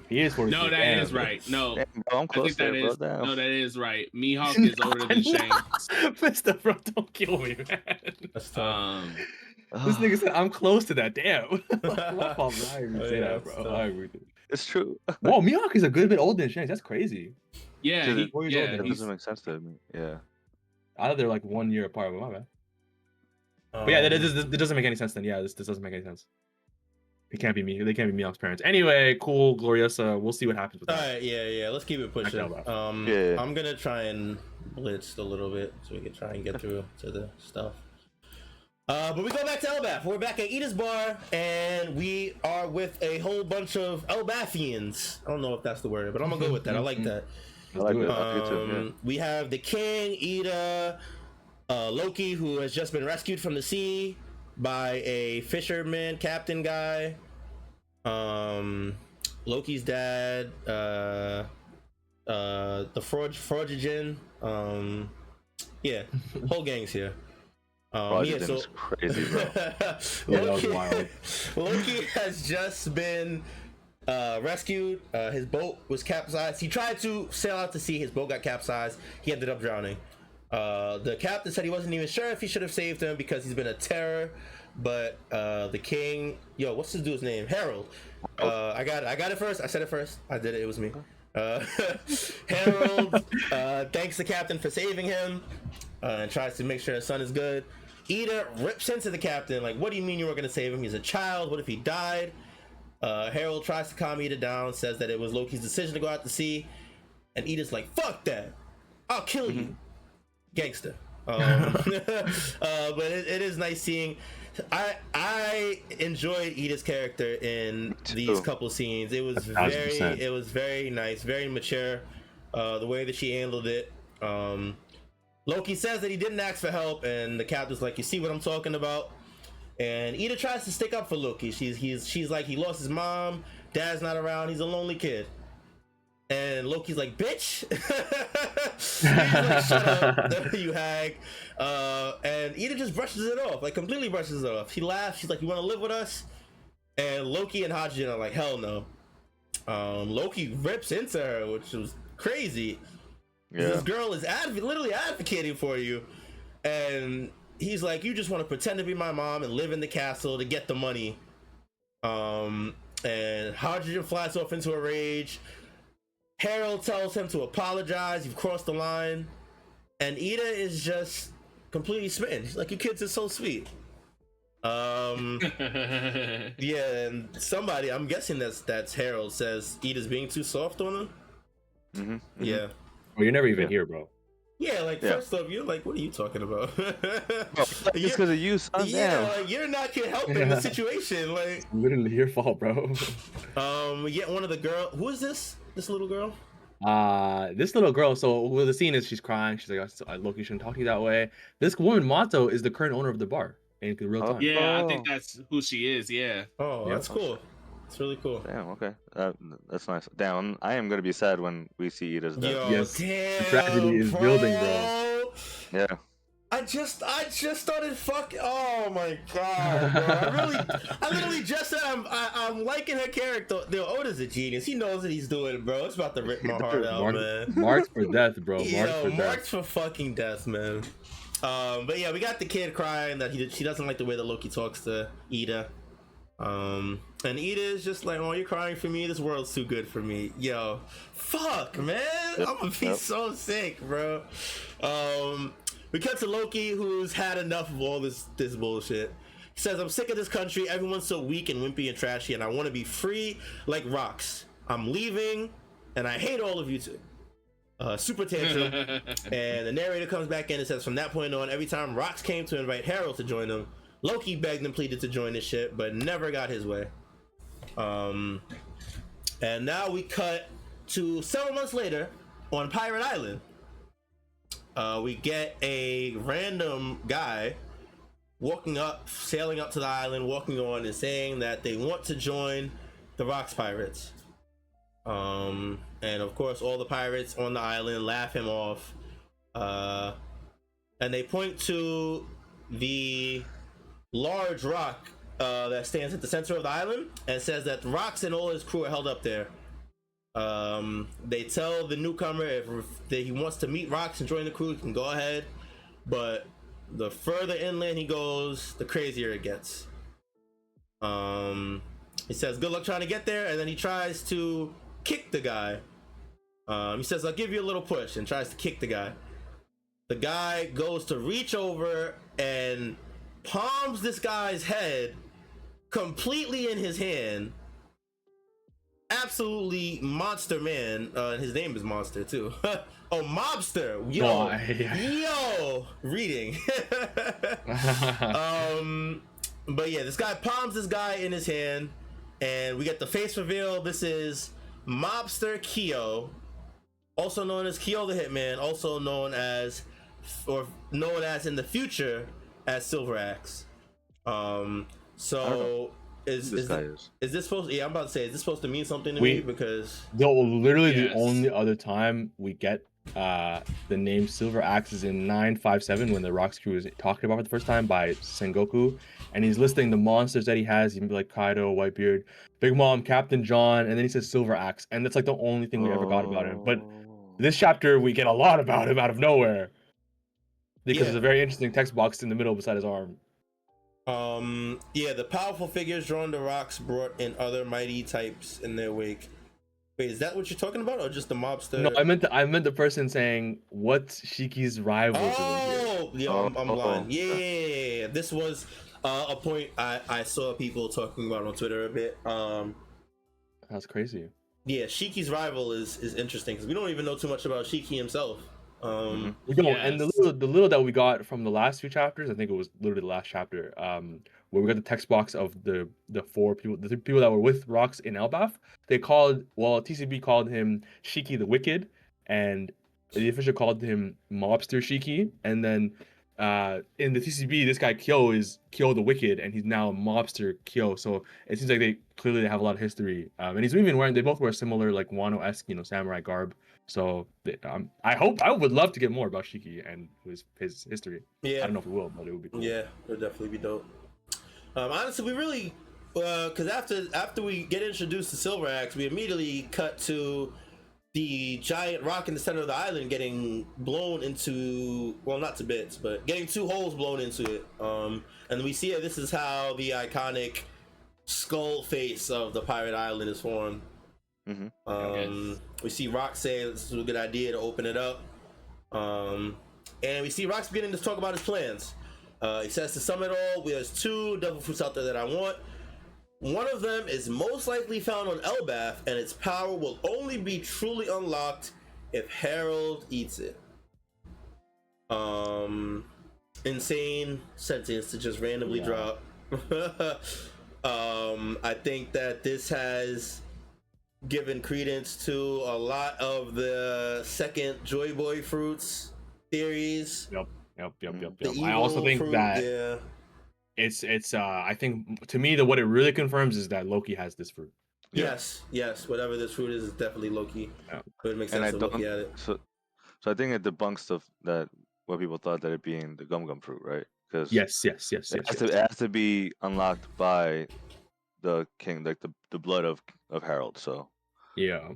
S2: He is 43.
S4: No, that
S2: Damn.
S4: is right. No,
S3: Damn, bro, I'm
S4: I
S3: close
S4: think that
S3: there, bro.
S4: is
S3: Damn.
S4: no, that is right. Mihawk is older than Shanks.
S2: Mister, bro, don't kill me, man.
S1: That's tough.
S2: This nigga said I'm close to that. Damn. My fault, bro. I agree
S1: Oh,
S2: with
S1: yeah,
S2: that,
S1: that's
S2: bro.
S1: tough.
S2: I agree with it.
S3: It's true.
S2: Whoa, Mihawk is a good bit older than Shanks. That's crazy.
S4: Yeah,
S3: Dude,
S4: he,
S2: 4 years older.
S3: That
S4: he's,
S3: doesn't make sense to me. Yeah.
S2: I thought they're like 1 year apart, but my bad. But yeah, that doesn't make any sense then. Yeah, this doesn't make any sense. It can't be me. They can't be Mihawk's parents. Anyway, cool, Gloriosa. We'll see what happens with
S1: All
S2: that.
S1: right, yeah. Let's keep it pushing.
S3: Yeah.
S1: I'm gonna try and blitz a little bit so we can try and get through to the stuff. But we go back to Elbath. We're back at Edith's bar, and we are with a whole bunch of Elbathians. I don't know if that's the word, but I'm gonna go with that. I like that.
S3: I like
S2: do
S3: that.
S2: it.
S3: I like it too, yeah.
S1: We have the king, Ida, Loki, who has just been rescued from the sea by a fisherman captain guy. Loki's dad, the Frogigen. Yeah, whole gang's here.
S3: Frogigen is crazy, bro.
S2: Yeah, that was wild.
S1: Loki has just been rescued. His boat was capsized. He tried to sail out to sea. His boat got capsized. He ended up drowning. The captain said he wasn't even sure if he should have saved him because he's been a terror. But the king, what's this dude's name? Harold. I got it first. I said it first. I did it. It was me. Harold thanks the captain for saving him and tries to make sure his son is good. Ida rips into the captain like, what do you mean you were going to save him? He's a child. What if he died? Harold tries to calm Ida down, says that it was Loki's decision to go out to sea, and Ida's like, fuck that, I'll kill you. Gangster. But it is nice seeing. I enjoyed Ida's character in these couple scenes. It was
S2: 1,000%.
S1: it was very nice, very mature. The way that she handled it. Loki says that he didn't ask for help, and the captain's like, you see what I'm talking about? And Ida tries to stick up for Loki. She's like, he lost his mom, dad's not around, he's a lonely kid. And Loki's like, bitch. He's like, shut up, you hag. And Ida just brushes it off, like completely brushes it off. She laughs. She's like, you want to live with us? And Loki and Hajin are like, hell no. Loki rips into her, which was crazy.
S3: Yeah.
S1: This girl is literally advocating for you. And he's like, you just want to pretend to be my mom and live in the castle to get the money. And Hajin flies off into a rage. Harold tells him to apologize. You've crossed the line. And Ida is just completely smitten. She's like, you kids are so sweet. Yeah, and somebody, I'm guessing that's Harold, says Ida's being too soft on him.
S3: Mm-hmm.
S1: Yeah.
S2: Well, you're never even here, bro.
S1: Yeah, like first off, you're like, what are you talking about?
S3: It's because of you, son.
S1: Yeah, like you're not helping the situation. Like,
S2: It's literally your fault, bro.
S1: we get one of the girl. Who is this? This little girl?
S2: This little girl. So the scene is she's crying. She's like, Loki shouldn't talk to you that way. This woman, Mato, is the current owner of the bar in real time.
S4: Yeah, I think that's who she is. Yeah.
S1: Oh,
S2: Yeah.
S1: that's cool. It's really cool.
S3: Damn. Okay. That's nice. Damn. I am gonna be sad when we see Ida's death.
S1: Yo,
S2: Yes, the
S1: damn,
S2: tragedy is building, bro.
S3: Yeah.
S1: I just started fucking. Oh my god, bro! I literally just said I'm liking her character. Yo, Oda's a genius. He knows what he's doing, bro. It's about to rip my heart out, man.
S2: Marked for death, bro.
S1: Marked for fucking death, man. But yeah, we got the kid crying that she doesn't like the way that Loki talks to Ida. And Ida is just like, oh, you're crying for me. This world's too good for me. Yo, fuck, man. I'm gonna be so sick, bro. We cut to Loki, who's had enough of all this bullshit. He says, I'm sick of this country. Everyone's so weak and wimpy and trashy, and I want to be free like rocks. I'm leaving, and I hate all of you too. Super tantrum. And the narrator comes back in and says, from that point on, every time Rox came to invite Harold to join them, Loki begged and pleaded to join this shit, but never got his way. And now we cut to several months later on Pirate Island. We get a random guy sailing up to the island, walking on and saying that they want to join the Rocks Pirates. And of course, all the pirates on the island laugh him off. And they point to the large rock that stands at the center of the island and says that Rocks and all his crew are held up there. They tell the newcomer if he wants to meet Rocks and join the crew, he can go ahead, but the further inland he goes, the crazier it gets. He says good luck trying to get there, and then he tries to kick the guy. He says I'll give you a little push, and tries to kick the guy. The guy goes to reach over and palms this guy's head completely in his hand. Absolutely monster man. His name is Monster too. Oh, Mobster. Yo, reading. But yeah, this guy palms this guy in his hand, and we get the face reveal. This is Mobster Kyo, also known as Kyo the Hitman, also known as in the future as Silver Axe. So is this supposed? Yeah, I'm about to say, is this supposed to mean something to me? Because
S2: the only other time we get the name Silver Axe is in 957 when the Rocks crew is talked about for the first time by Sengoku, and he's listing the monsters that he has. He'd be like Kaido, Whitebeard, Big Mom, Captain John, and then he says Silver Axe, and that's like the only thing we ever got about him. But this chapter we get a lot about him out of nowhere because there's a very interesting text box in the middle beside his arm.
S1: The powerful figures drawn to Rocks brought in other mighty types in their wake. Wait, is that what you're talking about, or just the mobster?
S2: No, I meant the person saying what's Shiki's rival.
S1: I'm blind. Yeah, this was a point I saw people talking about on Twitter a bit.
S2: That's crazy.
S1: Yeah, Shiki's rival is interesting because we don't even know too much about Shiki himself.
S2: We don't, and the little that we got from the last few chapters, I think it was literally the last chapter, where we got the text box of the three people that were with Rocks in Elbaf. TCB called him Shiki the Wicked, and the official called him Mobster Shiki, and then in the TCB, this guy Kyo is Kyo the Wicked, and he's now mobster Kyo. So it seems like they clearly have a lot of history. And he's even wearing. They both wear similar like Wano-esque, samurai garb. So I would love to get more about Shiki and his history.
S1: Yeah.
S2: I don't know if we will, but it would be cool.
S1: Yeah, it would definitely be dope. Honestly, we really, because after we get introduced to Silver Axe, we immediately cut to the giant rock in the center of the island getting blown into, well, not to bits, but getting 2 holes blown into it. And we see this is how the iconic skull face of the pirate island is formed. We see Rock say this is a good idea to open it up. And we see Rock's beginning to talk about his plans. He says to sum it all, there's 2 devil fruits out there that I want. One of them is most likely found on Elbath, and its power will only be truly unlocked if Harold eats it. Insane sentence to just randomly drop. I think that this has given credence to a lot of the second Joy Boy fruits theories.
S2: Yep. I also think
S1: fruit,
S2: that
S1: yeah.
S2: it's I think to me what it really confirms is that Loki has this fruit.
S1: Yes, whatever this fruit is definitely Loki.
S2: Yeah.
S1: But it makes sense to Loki at it.
S3: So I think it debunks stuff that what people thought that it being the gum fruit, right? Because
S2: Yes.
S3: it has to be unlocked by the king, like the blood of Harold. So
S2: Yeah.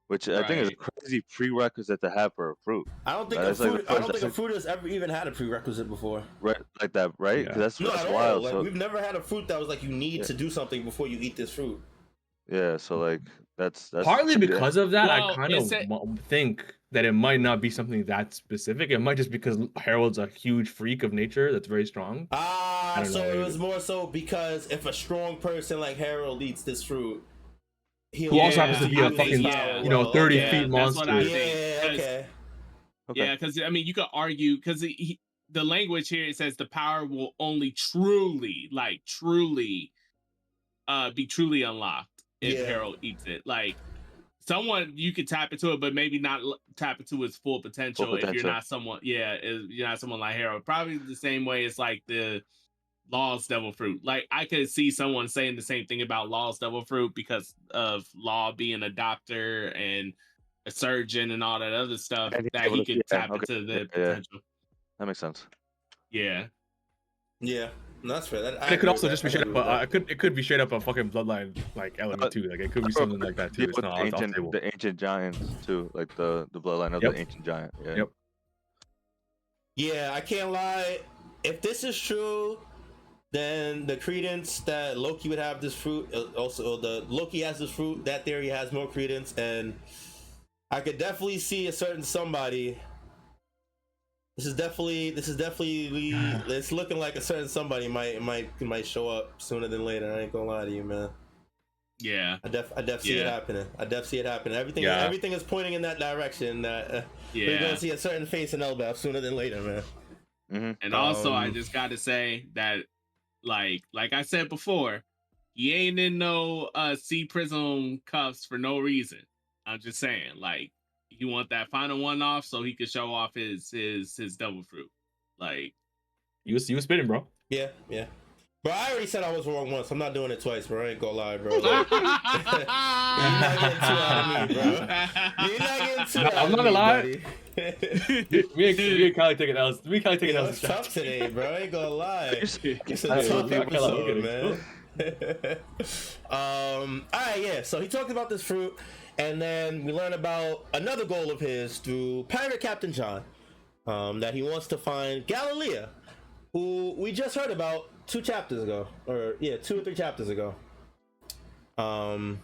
S3: which I think is a crazy prerequisite to have for a fruit.
S1: I don't think
S3: Right?
S1: a
S3: That's like
S1: fruit.
S3: the
S1: I
S3: first-
S1: don't think a fruit has ever even had a prerequisite before.
S3: Right, like that, right? 'Cause
S2: Yeah.
S3: that's
S1: Not at
S3: wild.
S1: all. Like
S3: So
S1: we've never had a fruit that was like you need to do something before you eat this fruit.
S3: yeah, so like that's
S2: Partly because of that,
S4: Well,
S2: I kind of think that it might not be something that specific. It might just because Harold's a huge freak of nature that's very strong. I don't
S1: So
S2: know,
S1: it
S2: maybe.
S1: was more so because if a strong person like Harold eats this fruit,
S2: Who also happens to be a
S1: use
S2: fucking,
S1: his power
S2: 30
S1: well.
S2: feet
S4: that's what
S2: monster.
S4: I
S1: Yeah,
S4: think.
S1: okay.
S4: Yeah, because I mean, you could argue because the language here it says the power will only truly be truly unlocked if
S1: Yeah.
S4: Harold eats it. Like someone you could tap into it, but maybe not tap into its full potential, if you're not someone. Yeah, if you're not someone like Harold. Probably the same way as like the Law's devil fruit. Like I could see someone saying the same thing about Law's devil fruit because of Law being a doctor and a surgeon and all that other stuff
S3: And he's
S4: that
S3: able
S4: he
S3: to-
S4: could
S3: yeah,
S4: tap
S3: okay,
S4: into the
S3: yeah.
S4: potential.
S3: That makes sense.
S4: Yeah.
S1: Yeah, no, that's fair.
S2: And it could also just be straight up. It could be straight up a fucking bloodline like element too. Like it could be something like that too. It's
S3: With
S2: not
S3: the
S2: off table.
S3: the ancient giants too, like the bloodline of
S2: Yep.
S3: the ancient giant. Yeah.
S2: Yep.
S1: Yeah, I can't lie. If this is true, then the credence that Loki would have this fruit, also the Loki has this fruit, that theory has more credence, and I could definitely see a certain somebody. This is definitely it's looking like a certain somebody might show up sooner than later. I ain't gonna lie to you, man.
S4: Yeah.
S1: I def see it happening. Everything is pointing in that direction. That we're gonna see a certain face in Elbath sooner than later, man.
S3: Mm-hmm.
S4: And also, I just got to say that, like I said before, he ain't in no C Prism cuffs for no reason. I'm just saying, like, he want that final one off so he could show off his double fruit. Like,
S2: You was spitting, bro.
S1: Yeah. Bro, I already said I was wrong once. I'm not doing it twice, bro. I ain't gonna lie, bro. You're not getting too out of me, bro. You're not getting too out
S2: I'm
S1: of
S2: not gonna
S1: me,
S2: lie.
S1: buddy.
S2: Me and Kylie taking L's. Me and Kylie taking
S1: Yo,
S2: L's.
S1: it's tough today, bro. I ain't gonna lie. It's a
S2: Hey,
S1: tough
S2: okay,
S1: episode,
S2: okay.
S1: man. Alright, yeah. So he talked about this fruit, and then we learn about another goal of his through Pirate Captain John. That he wants to find Galilea, who we just heard about 2 chapters ago, or 2 or 3 chapters ago. John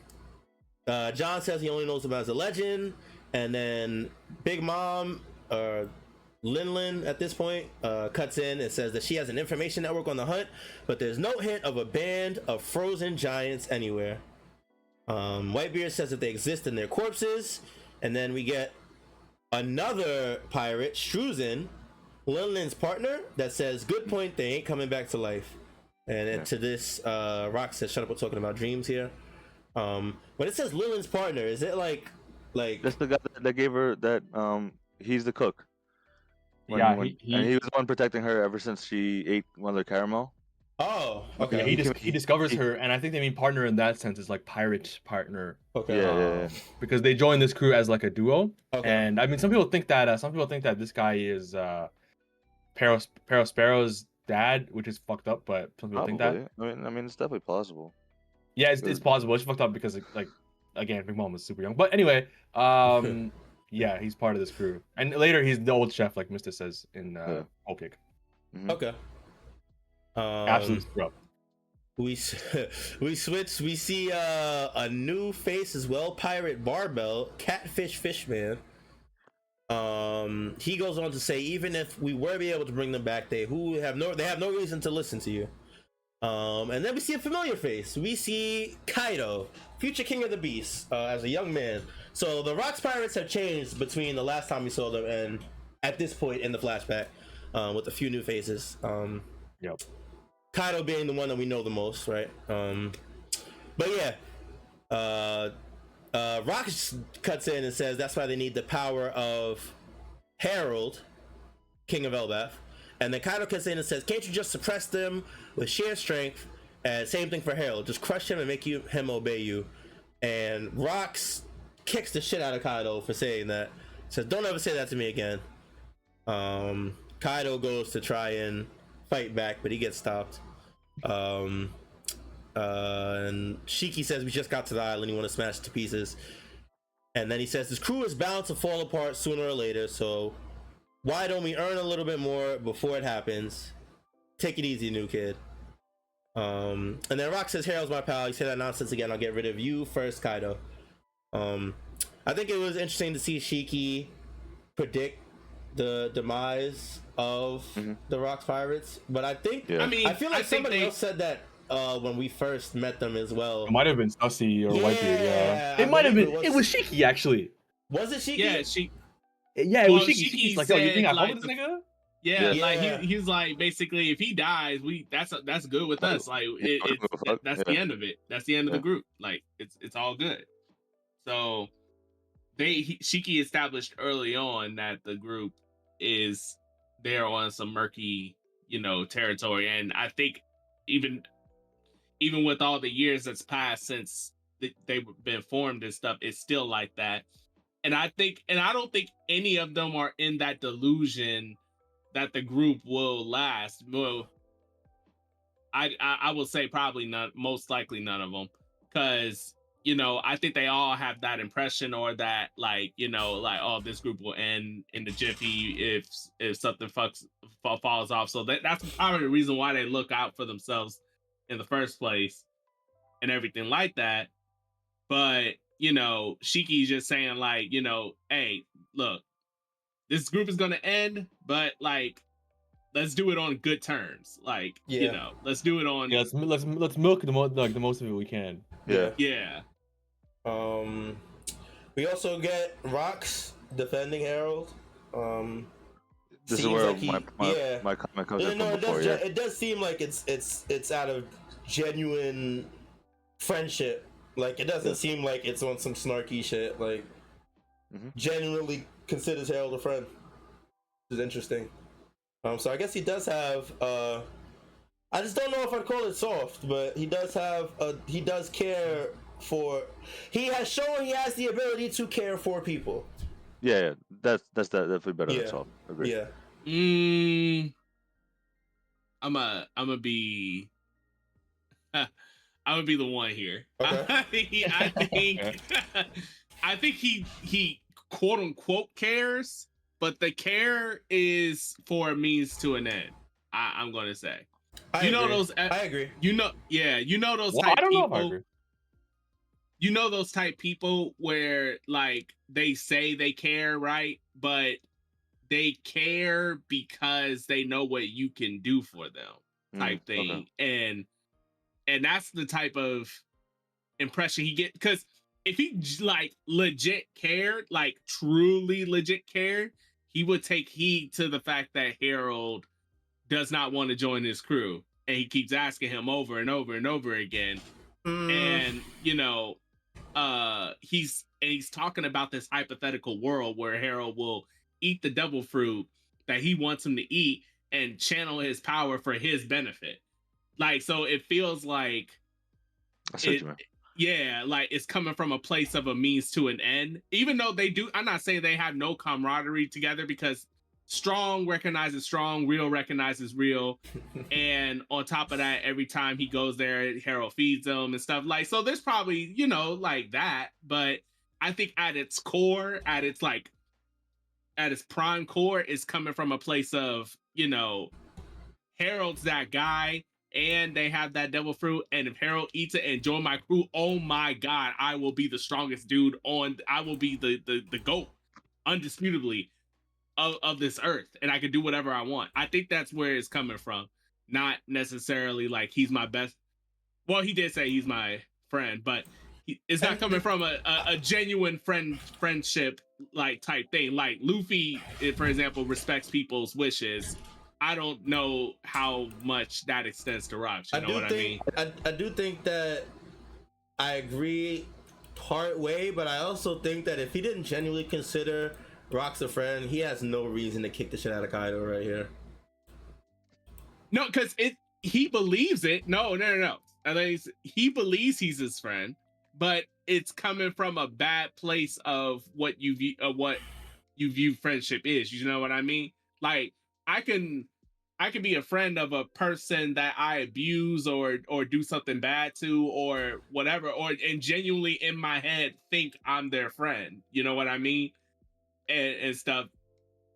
S1: says he only knows about as a legend, and then Big Mom, Lin at this point, cuts in and says that she has an information network on the hunt, but there's no hint of a band of frozen giants anywhere. Whitebeard says that they exist in their corpses, and then we get another pirate, Struzen, Linlin's partner, that says, "Good point, they ain't coming back to life." And to this, Rock says, "Shut up, we're talking about dreams here." When it says Linlin's partner, is it like
S3: That's the guy that gave her that. He's the cook.
S2: Yeah,
S3: and he was the one protecting her ever since she ate one of the caramel.
S1: Oh,
S2: yeah,
S1: okay.
S2: he discovers her, and I think they mean partner in that sense is like pirate partner.
S1: Okay.
S3: Yeah.
S2: Because they join this crew as like a duo.
S1: Okay.
S2: And I mean, some people think that this guy is Sparrow's dad, which is fucked up, but some people think that.
S3: Probably. I mean, it's definitely plausible.
S2: Yeah, it's plausible. It's fucked up because like again, Big Mom was super young. But anyway, yeah, he's part of this crew, and later he's the old chef, like Mister says in Whole Cake.
S3: Mhm.
S1: Okay.
S2: Absolute scrub.
S1: We switch. We see a new face as well. Pirate Barbell, Catfish Fishman. He goes on to say, even if we were be able to bring them back, they have no reason to listen to you. And then we see a familiar face. We see Kaido, future king of the beasts, as a young man. So the Rocks Pirates have changed between the last time we saw them and at this point in the flashback, with a few new faces.
S2: Yep.
S1: Kaido being the one that we know the most, right? But yeah, Rock cuts in and says that's why they need the power of Herald, King of Elbaf. And then Kaido cuts in and says, can't you just suppress them with sheer strength? And same thing for Herald. Just crush him and make him obey you. And Rox kicks the shit out of Kaido for saying that. Says, don't ever say that to me again. Kaido goes to try and fight back, but he gets stopped. And Shiki says, we just got to the island. You want to smash it to pieces. And then he says, this crew is bound to fall apart sooner or later, so why don't we earn a little bit more before it happens? Take it easy, new kid. And then Rock says, Harold's my pal. You say that nonsense again, I'll get rid of you first, Kaido. I think it was interesting to see Shiki predict the demise of the Rocks Pirates, but I think I feel like somebody else said that when we first met them as well.
S2: It might have been Sussy or Whitebeard. Yeah, it might have been. It was Shiki actually.
S1: Was it Shiki?
S2: Yeah, it was Shiki. Shiki's like, yo, you think I fuck with this nigga?
S4: Yeah, like he's like, basically, if he dies, that's good with us. Like that's the end of it. That's the end of the group. Like it's all good. So Shiki established early on that the group is there on some murky, territory, and I think even with all the years that's passed since they've been formed and stuff, it's still like that. And I don't think any of them are in that delusion that the group will last. Well, I will say probably none, most likely none of them, because I think they all have that impression, or that like oh, this group will end in the jiffy if something falls off. So that's probably the reason why they look out for themselves in the first place and everything like that. But Shiki's just saying like, hey, look, this group is gonna end, but like, let's do it on good terms. Like, let's do it on.
S2: Yeah, let's milk the most of it we can.
S3: Yeah.
S1: We also get Rocks defending Harold.
S3: This is where my comment comes in from before.
S1: It does seem like it's out of genuine friendship. Like, it doesn't seem like it's on some snarky shit. Like, genuinely considers Harold a friend. Which is interesting. So I guess he does have I just don't know if I'd call it soft, but he does have he does care for, he has shown he has the ability to care for people.
S3: Yeah, that's definitely better than soft. Agreed.
S4: Yeah. I'm gonna be I'm gonna be the one here. Okay. I think he quote unquote cares, but the care is for a means to an end. I'm gonna say.
S1: I agree.
S4: Those
S2: well,
S4: type
S2: I don't
S4: people.
S2: Know if I agree.
S4: Those type people where like they say they care, right? But they care because they know what you can do for them, type thing. Okay. And that's the type of impression he get, because if he like legit cared, like truly legit cared, he would take heed to the fact that Harold does not want to join his crew, and he keeps asking him over and over and over again. And he's talking about this hypothetical world where Harold will eat the devil fruit that he wants him to eat and channel his power for his benefit. Like, so it feels like
S3: I see what you mean.
S4: yeah, like it's coming from a place of a means to an end. Even though they do, I'm not saying they have no camaraderie together, because strong recognizes strong, real recognizes real. And on top of that, every time he goes there, Harold feeds him and stuff. Like, so there's probably, you know, like that. But I think at its core, at its prime core, is coming from a place of, you know, Harold's that guy, and they have that devil fruit. And if Harold eats it and join my crew, oh my god, I will be the strongest dude on. I will be the GOAT, undisputably, of this earth, and I can do whatever I want. I think that's where it's coming from, not necessarily like he's my best. Well, he did say he's my friend, but it's not coming from a genuine friendship like type thing. Like Luffy, for example, respects people's wishes. I don't know how much that extends to Rocks. You know what I mean?
S1: I do think that I agree part way, but I also think that if he didn't genuinely consider Rock's a friend, he has no reason to kick the shit out of Kaido right here.
S4: No, because he believes it. No. I think he believes he's his friend, but it's coming from a bad place of what you view friendship is. You know what I mean? Like, I can be a friend of a person that I abuse or do something bad to or whatever, and genuinely in my head think I'm their friend. You know what I mean? And stuff.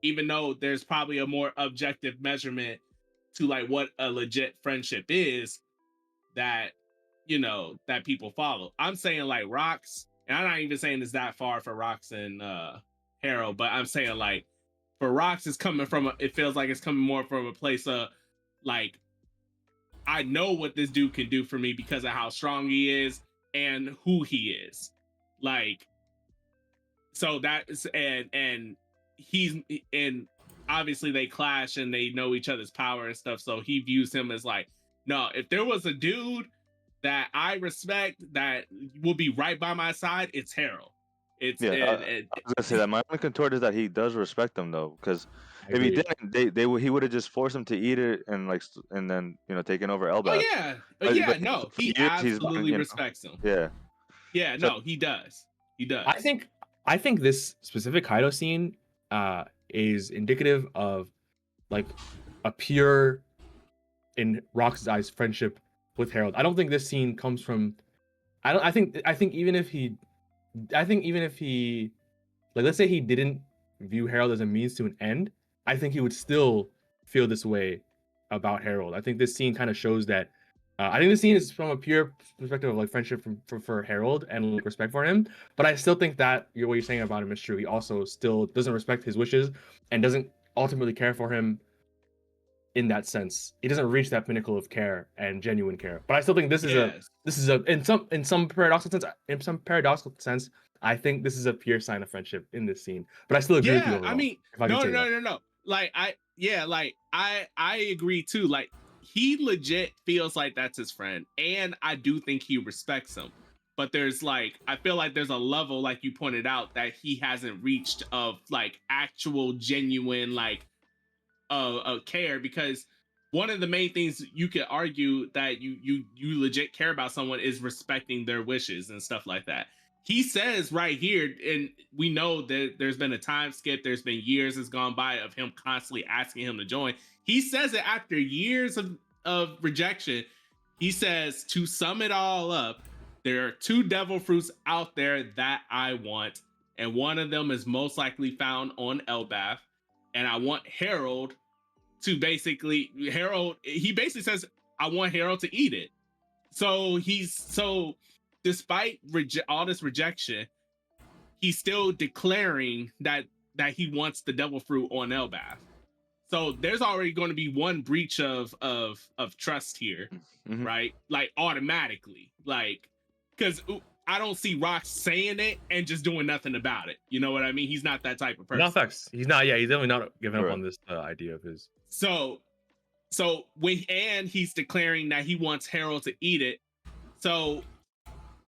S4: Even though there's probably a more objective measurement to like what a legit friendship is, that, you know, that people follow. I'm saying like Rocks, and I'm not even saying it's that far for Rocks and Harold, but I'm saying like for Rocks, it's coming from it feels like it's coming more from a place of like, I know what this dude can do for me because of how strong he is and who he is. Like, so that's and he's and obviously they clash and they know each other's power and stuff. So he views him as like, no, if there was a dude that I respect that will be right by my side, it's Harold. It's
S3: I was gonna say that my only contort is that he does respect them though, because if he didn't, he would have just forced him to eat it and like and then, you know, taken over
S4: oh
S3: Elbaf.
S4: yeah,
S3: But
S4: no,
S3: for
S4: he
S3: years he's been,
S4: absolutely
S3: you know,
S4: respects him.
S3: yeah.
S4: No, he does.
S2: I think this specific Kaido scene is indicative of like a pure, in Rock's eyes, friendship with Harold. I don't think this scene comes from. I think even if he, like, let's say he didn't view Harold as a means to an end, I think he would still feel this way about Harold. I think this scene kind of shows that. I think the scene is from a pure perspective of like friendship for Harold and like respect for him. But I still think that what you're saying about him is true. He also still doesn't respect his wishes and doesn't ultimately care for him in that sense. He doesn't reach that pinnacle of care and genuine care. But I still think this is a in some paradoxical sense, I think this is a pure sign of friendship in this scene. But I still agree with you overall.
S4: I mean, no. Like I agree too. Like, he legit feels like that's his friend, and I do think he respects him. But there's like, I feel like there's a level, like you pointed out, that he hasn't reached of like actual genuine like care, because one of the main things you could argue that you legit care about someone is respecting their wishes and stuff like that. He says right here, and we know that there's been a time skip, there's been years has gone by of him constantly asking him to join. He says it after years of rejection. He says, to sum it all up, there are 2 devil fruits out there that I want, and one of them is most likely found on Elbaf, and I want Harold to basically, he basically says, I want Harold to eat it. So despite all this rejection, he's still declaring that he wants the devil fruit on Elbaf. So there's already going to be one breach of trust here, right? Like, automatically, like, because I don't see Rock saying it and just doing nothing about it. You know what I mean? He's not that type of person.
S2: No facts. He's not. Yeah, he's definitely not giving up on this idea of his.
S4: So and he's declaring that he wants Harold to eat it. So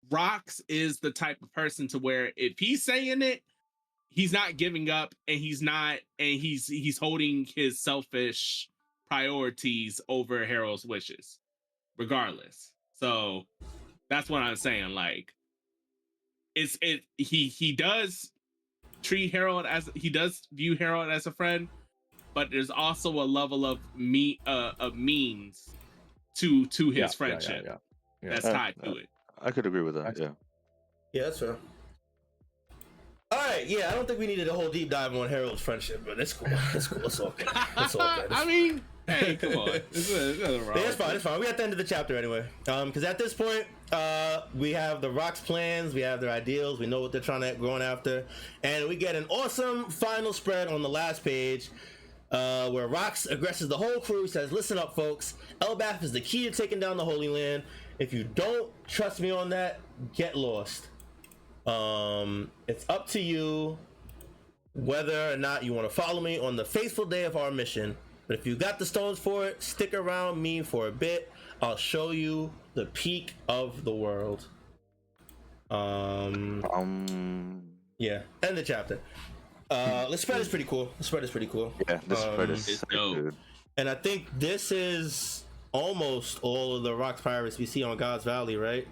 S4: Rox is the type of person to where if he's saying it, he's not giving up, and he's holding his selfish priorities over Harold's wishes, regardless. So that's what I'm saying. Like, he does treat Harold as he does view Harold as a friend, but there's also a level of means to his friendship that's tied to it.
S3: I could agree with that.
S1: Yeah, that's fair. All right, yeah, I don't think we needed a whole deep dive on Harold's friendship, but it's cool. It's cool. It's all good. It's all good.
S4: I mean, hey, come on.
S1: It's fine. It's fine. We're at the end of the chapter anyway. Because at this point, we have the Rock's plans, we have their ideals, we know what they're going after, and we get an awesome final spread on the last page, where Rox addresses the whole crew. Says, "Listen up, folks. Elbaf is the key to taking down the Holy Land. If you don't trust me on that, get lost. It's up to you whether or not you want to follow me on the fateful day of our mission. But if you got the stones for it, stick around me for a bit. I'll show you the peak of the world." Yeah, end the chapter. The spread is pretty cool.
S3: Yeah, this spread is sick,
S4: dope.
S3: dude.
S1: And I think this is almost all of the Rock's pirates we see on God's Valley, right?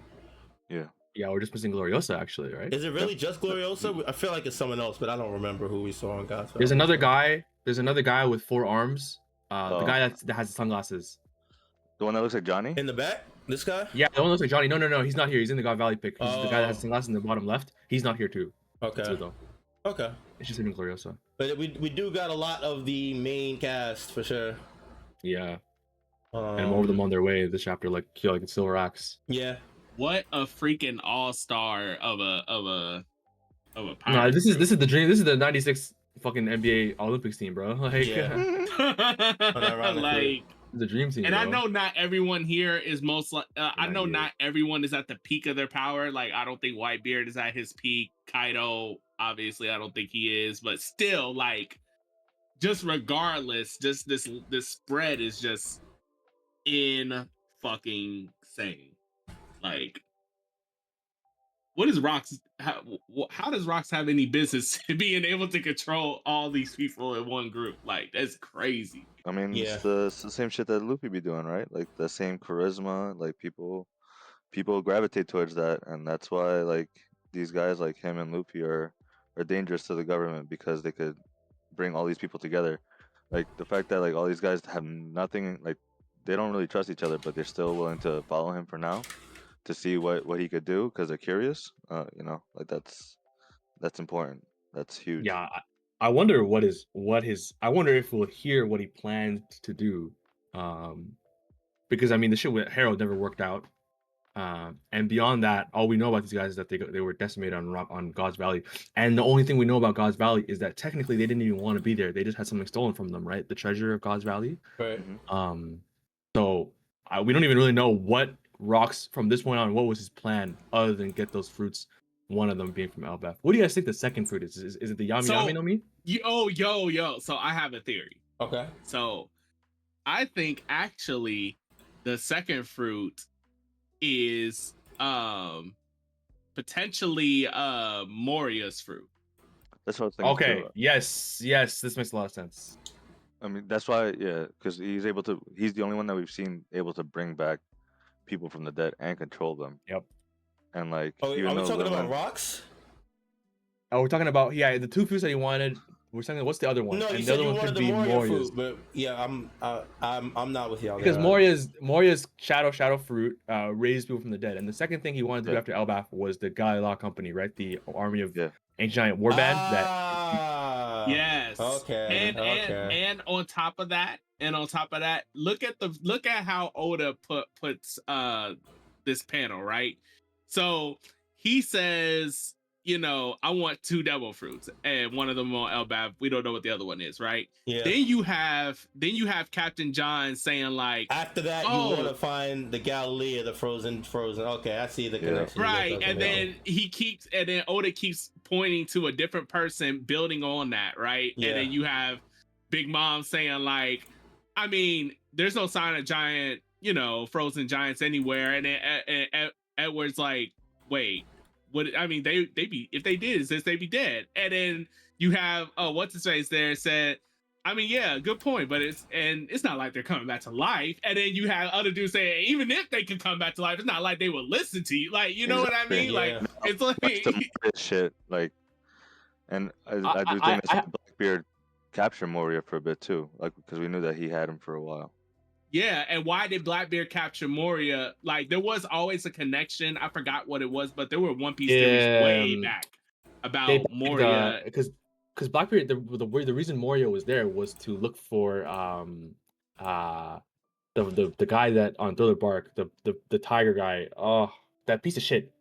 S2: Yeah, we're just missing Gloriosa, actually, right?
S1: Is it really just Gloriosa? I feel like it's someone else, but I don't remember who we saw on God's Valley.
S2: There's another guy. There's another guy with 4 arms. The guy that has the sunglasses.
S3: The one that looks like Johnny?
S1: In the back? This guy?
S2: Yeah, the one that looks like Johnny. No, he's not here. He's in the God Valley pick. He's the guy that has sunglasses in the bottom left. He's not here too.
S1: Okay.
S2: Too, though.
S1: Okay.
S2: It's just him and Gloriosa.
S1: But we do got a lot of the main cast for sure.
S2: Yeah. And more of them on their way this chapter, like Silver Axe.
S1: Yeah.
S4: What a freaking all-star of a pirate.
S2: No, this is the dream. This is the '96 fucking NBA Olympics team, bro. Like,
S1: Yeah.
S4: Like
S2: the dream team.
S4: and
S2: bro.
S4: I know not everyone here is I know not everyone is at the peak of their power. Like, I don't think Whitebeard is at his peak. Kaido, obviously, I don't think he is. But still, like, just regardless, just this spread is just in fucking insane. Like, what is Rox? How does Rox have any business being able to control all these people in one group? Like, that's crazy.
S3: I mean,
S1: Yeah.
S3: it's the same shit that Luffy be doing, right? Like the same charisma, like people gravitate towards that, and that's why like these guys like him and Luffy are dangerous to the government because they could bring all these people together. Like the fact that like all these guys have nothing, like they don't really trust each other, but they're still willing to follow him for now to see what he could do because they're curious. You know, like that's important. That's huge.
S2: Yeah, I wonder I wonder if we'll hear what he planned to do. Because I mean the shit with Harold never worked out. And beyond that, all we know about these guys is that they were decimated on God's Valley. And the only thing we know about God's Valley is that technically they didn't even want to be there. They just had something stolen from them, right? The treasure of God's Valley.
S1: Right.
S2: So we don't even really know what Rox from this point on. What was his plan other than get those fruits? One of them being from Elbaf. What do you guys think the second fruit is? Is it the Yami Yami no Mi?
S4: Yo. So I have a theory.
S1: Okay.
S4: So I think actually the second fruit is potentially Moria's fruit.
S3: That's what I was thinking.
S2: Okay.
S3: Too.
S2: Yes. This makes a lot of sense.
S3: I mean, that's why, yeah, because he's the only one that we've seen able to bring back people from the dead and control them.
S2: Yep.
S3: And like,
S1: Are we talking about Rox?
S2: Oh, we're talking about the 2 fruits that he wanted. We're talking. What's the other one?
S1: No,
S2: and
S1: you
S2: the
S1: said
S2: other
S1: you
S2: one
S1: wanted
S2: could
S1: the
S2: be
S1: Moria
S2: Moria's.
S1: fruit, but yeah, I'm not with y'all.
S2: Because
S1: there.
S2: Moria's shadow fruit raised people from the dead, and the second thing he wanted to do after Elbaf was the Galila Company, right? The army of ancient giant warband.
S4: Yes.
S1: Okay.
S4: And on top of that, look at how Oda puts this panel, right? So he says, you know, I want 2 devil fruits, and one of them on Elbaf. We don't know what the other one is, right?
S1: Yeah.
S4: Then you have Captain John saying like,
S1: after that, you want to find the Galilee, the frozen. Okay, I see the connection.
S4: Right, and then Oda keeps pointing to a different person building on that, right?
S1: Yeah.
S4: And then you have Big Mom saying like, I mean, there's no sign of giant, you know, frozen giants anywhere, and then Edward's like, wait. What I mean, they be if they did, since they be dead, and then you have what's his face there said, I mean, yeah, good point, but it's not like they're coming back to life. And then you have other dudes saying, even if they could come back to life, it's not like they would listen to you. Like, you know what I mean?
S1: Yeah.
S4: Like, it's like
S3: Much to Moria's shit, like, and I do think that Blackbeard captured Moria for a bit too, like because we knew that he had him for a while.
S4: yeah. And why did Blackbeard capture Moria? Like, there was always a connection. I forgot what it was, but there were One Piece theories way back about Moria.
S2: Because Blackbeard, the reason Moria was there was to look for the guy that on Thriller Bark, the tiger guy. Oh, that piece of shit.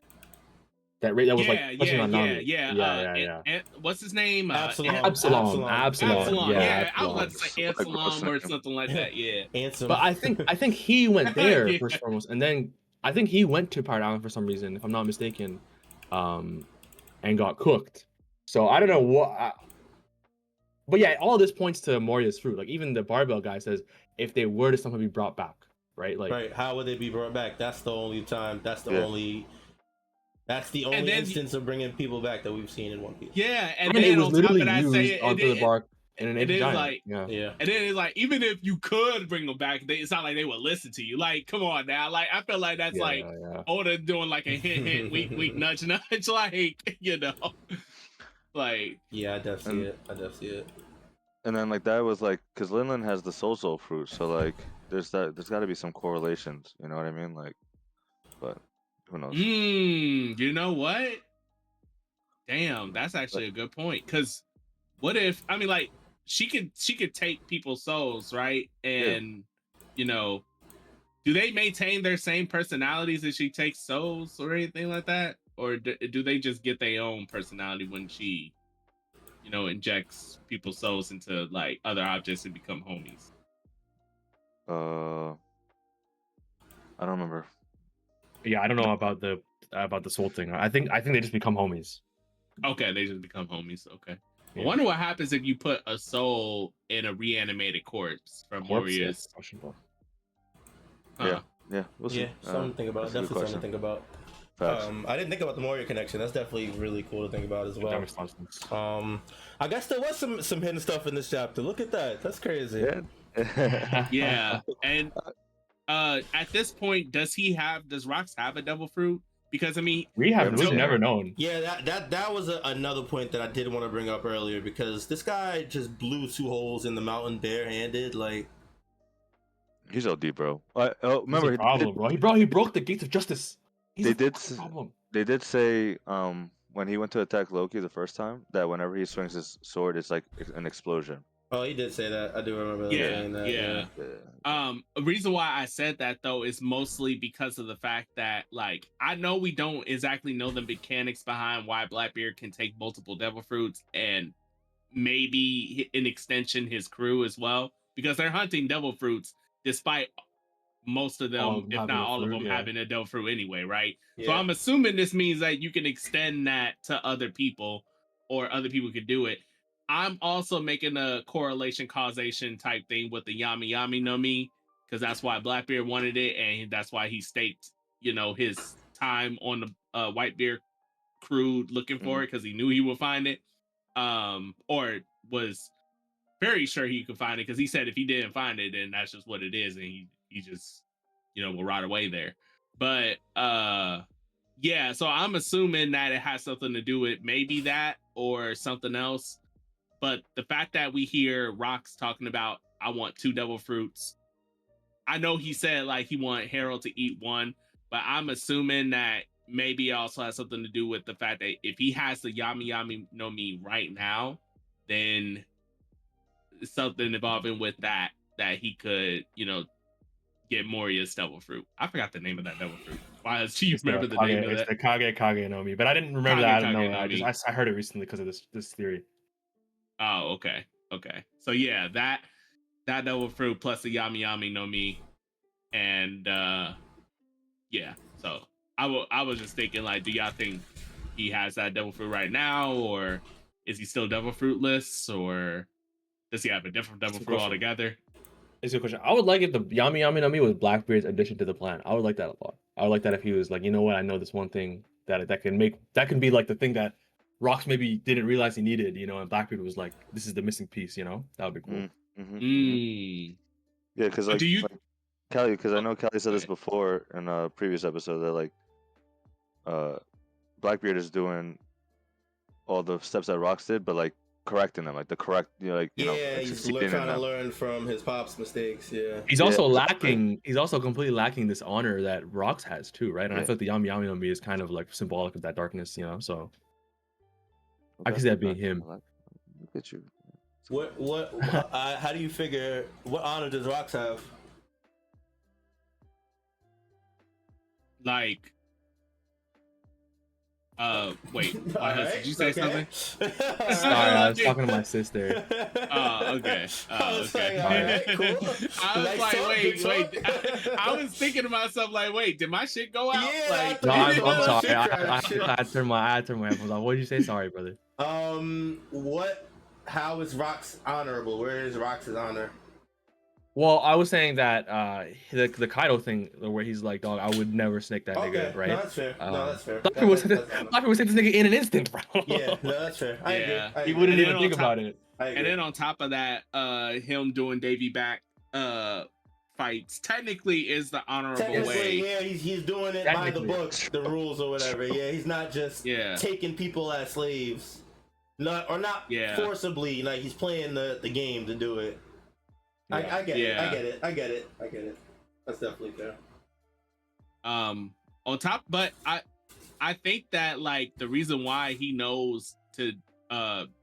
S2: That was like pushing on Nami. Yeah.
S4: And what's his name?
S2: Absalom.
S4: Yeah, I was about to say Absalom or something like that. Yeah.
S2: But I think he went there first and foremost, and then I think he went to Pirate Island for some reason, if I'm not mistaken, and got cooked. So I don't know what. But yeah, all this points to Moria's fruit. Like even the barbell guy says, if they were to somehow be brought back, right? Like,
S1: right? How would they be brought back? That's the only time. That's the only instance of bringing people back that we've seen in One Piece.
S4: Yeah, and
S2: then
S4: it
S2: was literally used
S4: on
S2: the bark in an
S4: and
S2: giant.
S4: Like,
S1: yeah.
S4: And then it's like, even if you could bring them back, it's not like they would listen to you. Like, come on now. Like, I feel like that's Oda doing like a hint, wink, nudge. Like, you know, like.
S1: Yeah, I definitely see it.
S3: And then like that was like, because Linlin has the soul fruit, so like there's got to be some correlations. You know what I mean? Like, but. Who knows?
S4: You know what? Damn, that's actually a good point. Because what if, I mean, like, she could take people's souls, right? And you know, do they maintain their same personalities if she takes souls or anything like that, or do they just get their own personality when she, you know, injects people's souls into like other objects and become homies?
S3: I don't remember.
S2: Yeah, I don't know about the soul thing. I think they just become homies.
S4: Okay, they just become homies. Okay. Yeah. I wonder what happens if you put a soul in a reanimated corpse from Moria's.
S3: Yeah, we'll see.
S1: Something to think about. Definitely something to think about. I didn't think about the Moria connection. That's definitely really cool to think about as well. I guess there was some hidden stuff in this chapter. Look at that. That's crazy.
S4: Yeah, and at this point, does Rox have a devil fruit? Because I mean,
S2: we've never known.
S1: Yeah, that was another point that I did want to bring up earlier, because this guy just blew 2 holes in the mountain barehanded. Like,
S3: he's OD, bro. Remember,
S2: bro. He broke the gates of justice. They
S3: did say when he went to attack Loki the first time that whenever he swings his sword, it's like an explosion.
S1: Oh, he did say that. I do remember saying that.
S4: Yeah. A reason why I said that though is mostly because of the fact that, like, I know we don't exactly know the mechanics behind why Blackbeard can take multiple devil fruits, and maybe in extension his crew as well, because they're hunting devil fruits despite most of them, if not all of them, having a devil fruit anyway, right? Yeah. So I'm assuming this means that you can extend that to other people, or other people could do it. I'm also making a correlation causation type thing with the Yami Yami no Mi, because that's why Blackbeard wanted it, and that's why he staked, you know, his time on the Whitebeard crew looking for it, because he knew he would find it, or was very sure he could find it, because he said if he didn't find it, then that's just what it is, and he just, you know, will ride away there. But yeah, so I'm assuming that it has something to do with maybe that or something else. But the fact that we hear Rox talking about, I want 2 devil fruits. I know he said like he want Harold to eat 1, but I'm assuming that maybe it also has something to do with the fact that if he has the Yami Yami no Mi right now, then something involving with that he could, you know, get Moria's devil fruit. I forgot the name of that devil fruit. Why does she remember the name of it?
S2: It's the Kage no Mi, but I didn't remember that. I don't know. I heard it recently because of this theory.
S4: Oh, okay. So yeah, that devil fruit plus the Yami Yami no Mi, and yeah. So I was just thinking, like, do y'all think he has that devil fruit right now, or is he still devil fruitless, or does he have a different devil fruit altogether?
S2: It's a good question. I would like if the Yami Yami no Mi was Blackbeard's addition to the plan. I would like that a lot. I would like that if he was like, you know what, I know this one thing that can be like the thing that Rocks maybe didn't realize he needed, and Blackbeard was like, "This is the missing piece," That would be cool.
S3: Yeah, because like,
S4: Do you?
S3: like Callie, because I
S4: Oh,
S3: know Callie said this
S4: okay.
S3: before in a previous episode that like Blackbeard is doing all the steps that Rocks did, but like correcting them, like the correct,
S1: Yeah,
S3: like
S1: he's
S3: succeeding in
S1: trying to
S3: them.
S1: learn from his pop's mistakes. Yeah.
S2: He's
S3: Yeah,
S2: also
S3: exactly.
S2: lacking. He's also completely lacking this honor that Rocks has too, right? And I
S3: Yeah.
S2: feel like the Yami Yami no Mi is kind of like symbolic of that darkness, So I
S3: Okay,
S2: can see that being
S3: okay.
S2: him.
S3: Look at you.
S1: How do you figure? What honor does Rocks have?
S4: Like, wait, why
S1: Alright,
S4: did you say
S1: okay.
S4: something?
S2: Sorry, I was talking to my sister.
S4: Oh, okay.
S1: I was
S4: Okay.
S1: like, all right, cool.
S4: I was
S1: Nice
S4: like,
S1: talk,
S4: wait.
S1: good talk.
S4: I was thinking to myself, like, wait, did my shit go out?
S1: Yeah,
S4: Like,
S2: No, I'm sorry.
S1: Shit
S2: I
S1: crash.
S2: had to turn my headphones off. What did you say? Sorry, brother.
S1: How is Rocks honorable? Where is Rocks' honor?
S2: Well, I was saying that the Kaido thing where he's like, "Dog, I would never snake that nigga," right?
S1: No, that's fair. That's fair.
S2: Blackbeard would snake this nigga in an instant, bro.
S1: Yeah, no, that's fair. I
S4: Yeah.
S1: agree.
S2: He wouldn't
S4: And
S2: even
S4: then
S2: think
S4: on top-
S2: about it.
S4: and then on top of that, him doing Davy back fights technically is the honorable way.
S1: Yeah, he's doing it by the book, the rules or whatever. Yeah, he's not just taking people as slaves, not forcibly. Like he's playing the game to do it. Yeah. I get it. That's definitely fair.
S4: On top, but I think that like the reason why he knows to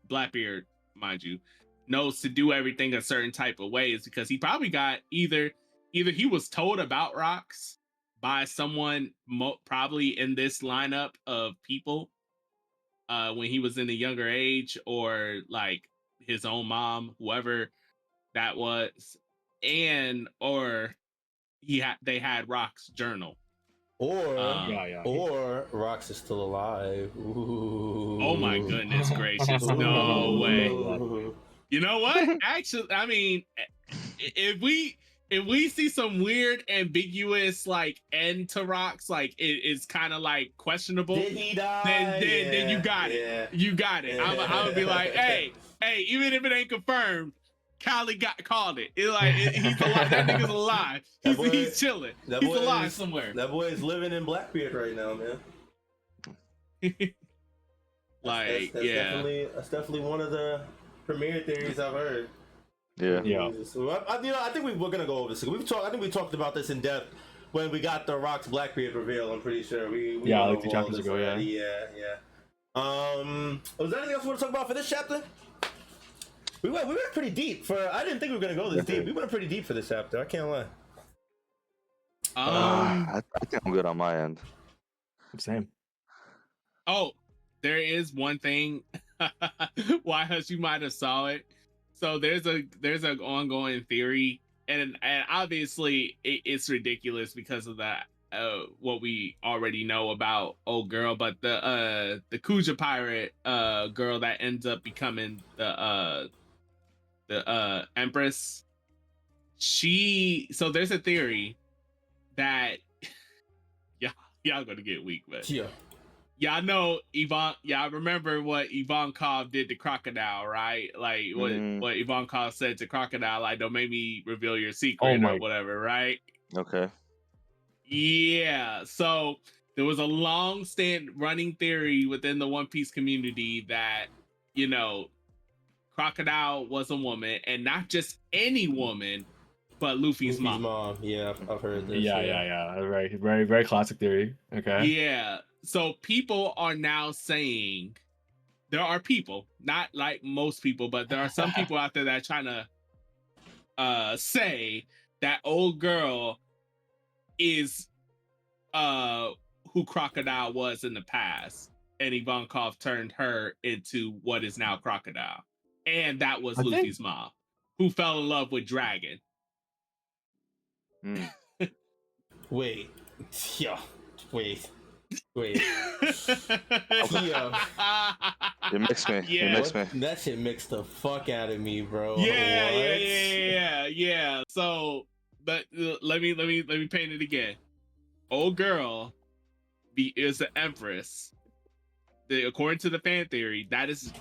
S4: Blackbeard, mind you, knows to do everything a certain type of way is because he probably got either he was told about Rocks by someone probably in this lineup of people when he was in a younger age, or like his own mom, whoever that was, or they had Rocks' journal.
S1: Or Rocks is still alive. Ooh.
S4: Oh my goodness gracious! No way. You know what? Actually, I mean, if we see some weird, ambiguous like end to Rocks, like it's kind of like questionable.
S1: Did he die?
S4: Then you got it. You got it. I'm gonna be like, hey, even if it ain't confirmed, Callie called it. He's alive. That nigga's alive. He's chilling. He's alive somewhere.
S1: That boy is living in Blackbeard right now, man. That's definitely one of the premier theories I've heard.
S2: Yeah.
S1: So, I think we're gonna go over this. I think we talked about this in depth when we got the Rocks Blackbeard reveal. I'm pretty sure we
S2: like 2 chapters ago.
S1: Yeah. Was there anything else we want to talk about for this chapter? We went pretty deep I didn't think we were gonna go this deep. We went pretty deep for this chapter. I can't lie.
S3: I think I'm good on my end.
S2: Same.
S4: Oh, there is one thing. Why huss, you might have saw it. So there's an ongoing theory, and obviously it's ridiculous because of that what we already know about old girl, but the Kuja pirate girl that ends up becoming the Empress. So there's a theory that y'all gonna get weak, but y'all know Yvonne. Y'all remember what Ivankov did to Crocodile, right? Like what Ivankov said to Crocodile, like, "Don't make me reveal your secret," or whatever, right?
S3: Okay.
S4: Yeah. So there was a running theory within the One Piece community that, Crocodile was a woman, and not just any woman, but Luffy's mom.
S1: Yeah, I've heard this.
S2: Yeah. Very, very, very classic theory. Okay.
S4: Yeah. So people are now saying, there are people, not like most people, but there are some people out there that are trying to say that old girl is who Crocodile was in the past, and Ivankov turned her into what is now Crocodile. And that was Luffy's mom, who fell in love with Dragon.
S1: Wait. Wait.
S3: You mixed me.
S4: Yeah.
S3: You mixed me.
S1: That shit mixed the fuck out of me, bro.
S4: Yeah. So, but let me paint it again. Old girl is the Empress. according to the fan theory, that is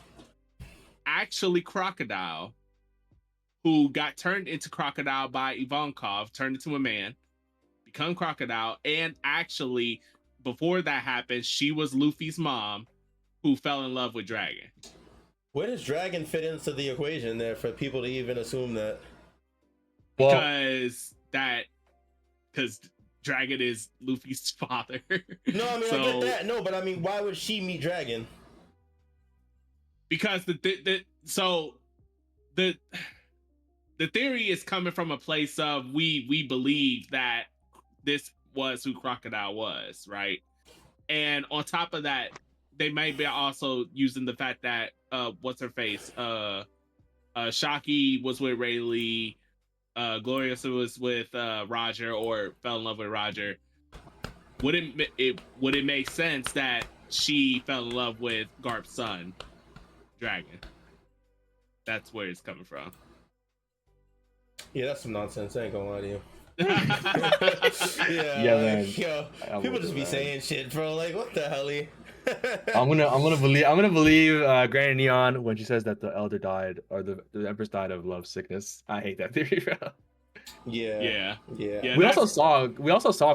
S4: actually Crocodile, who got turned into Crocodile by Ivankov, turned into a man, become Crocodile, and actually, before that happened, she was Luffy's mom, who fell in love with Dragon.
S1: Where does Dragon fit into the equation there for people to even assume that?
S4: Because Dragon is Luffy's father.
S1: No, I mean, I get that. No, but I mean, why would she meet Dragon?
S4: Because the theory is coming from a place of we believe that this was who Crocodile was, right? And on top of that, they might be also using the fact that what's her face? Shaki was with Rayleigh, Glorious was with Roger, or fell in love with Roger. Would it make sense that she fell in love with Garp's son, Dragon? That's where it's coming from.
S1: Yeah, that's some nonsense. I ain't gonna lie to you.
S2: Yeah, man.
S1: Yo, people just be saying shit, bro. Like, what the hell?
S2: I'm gonna believe Granny Neon when she says that the elder died, or the Empress died of love sickness. I hate that theory, bro.
S1: Yeah.
S2: We also saw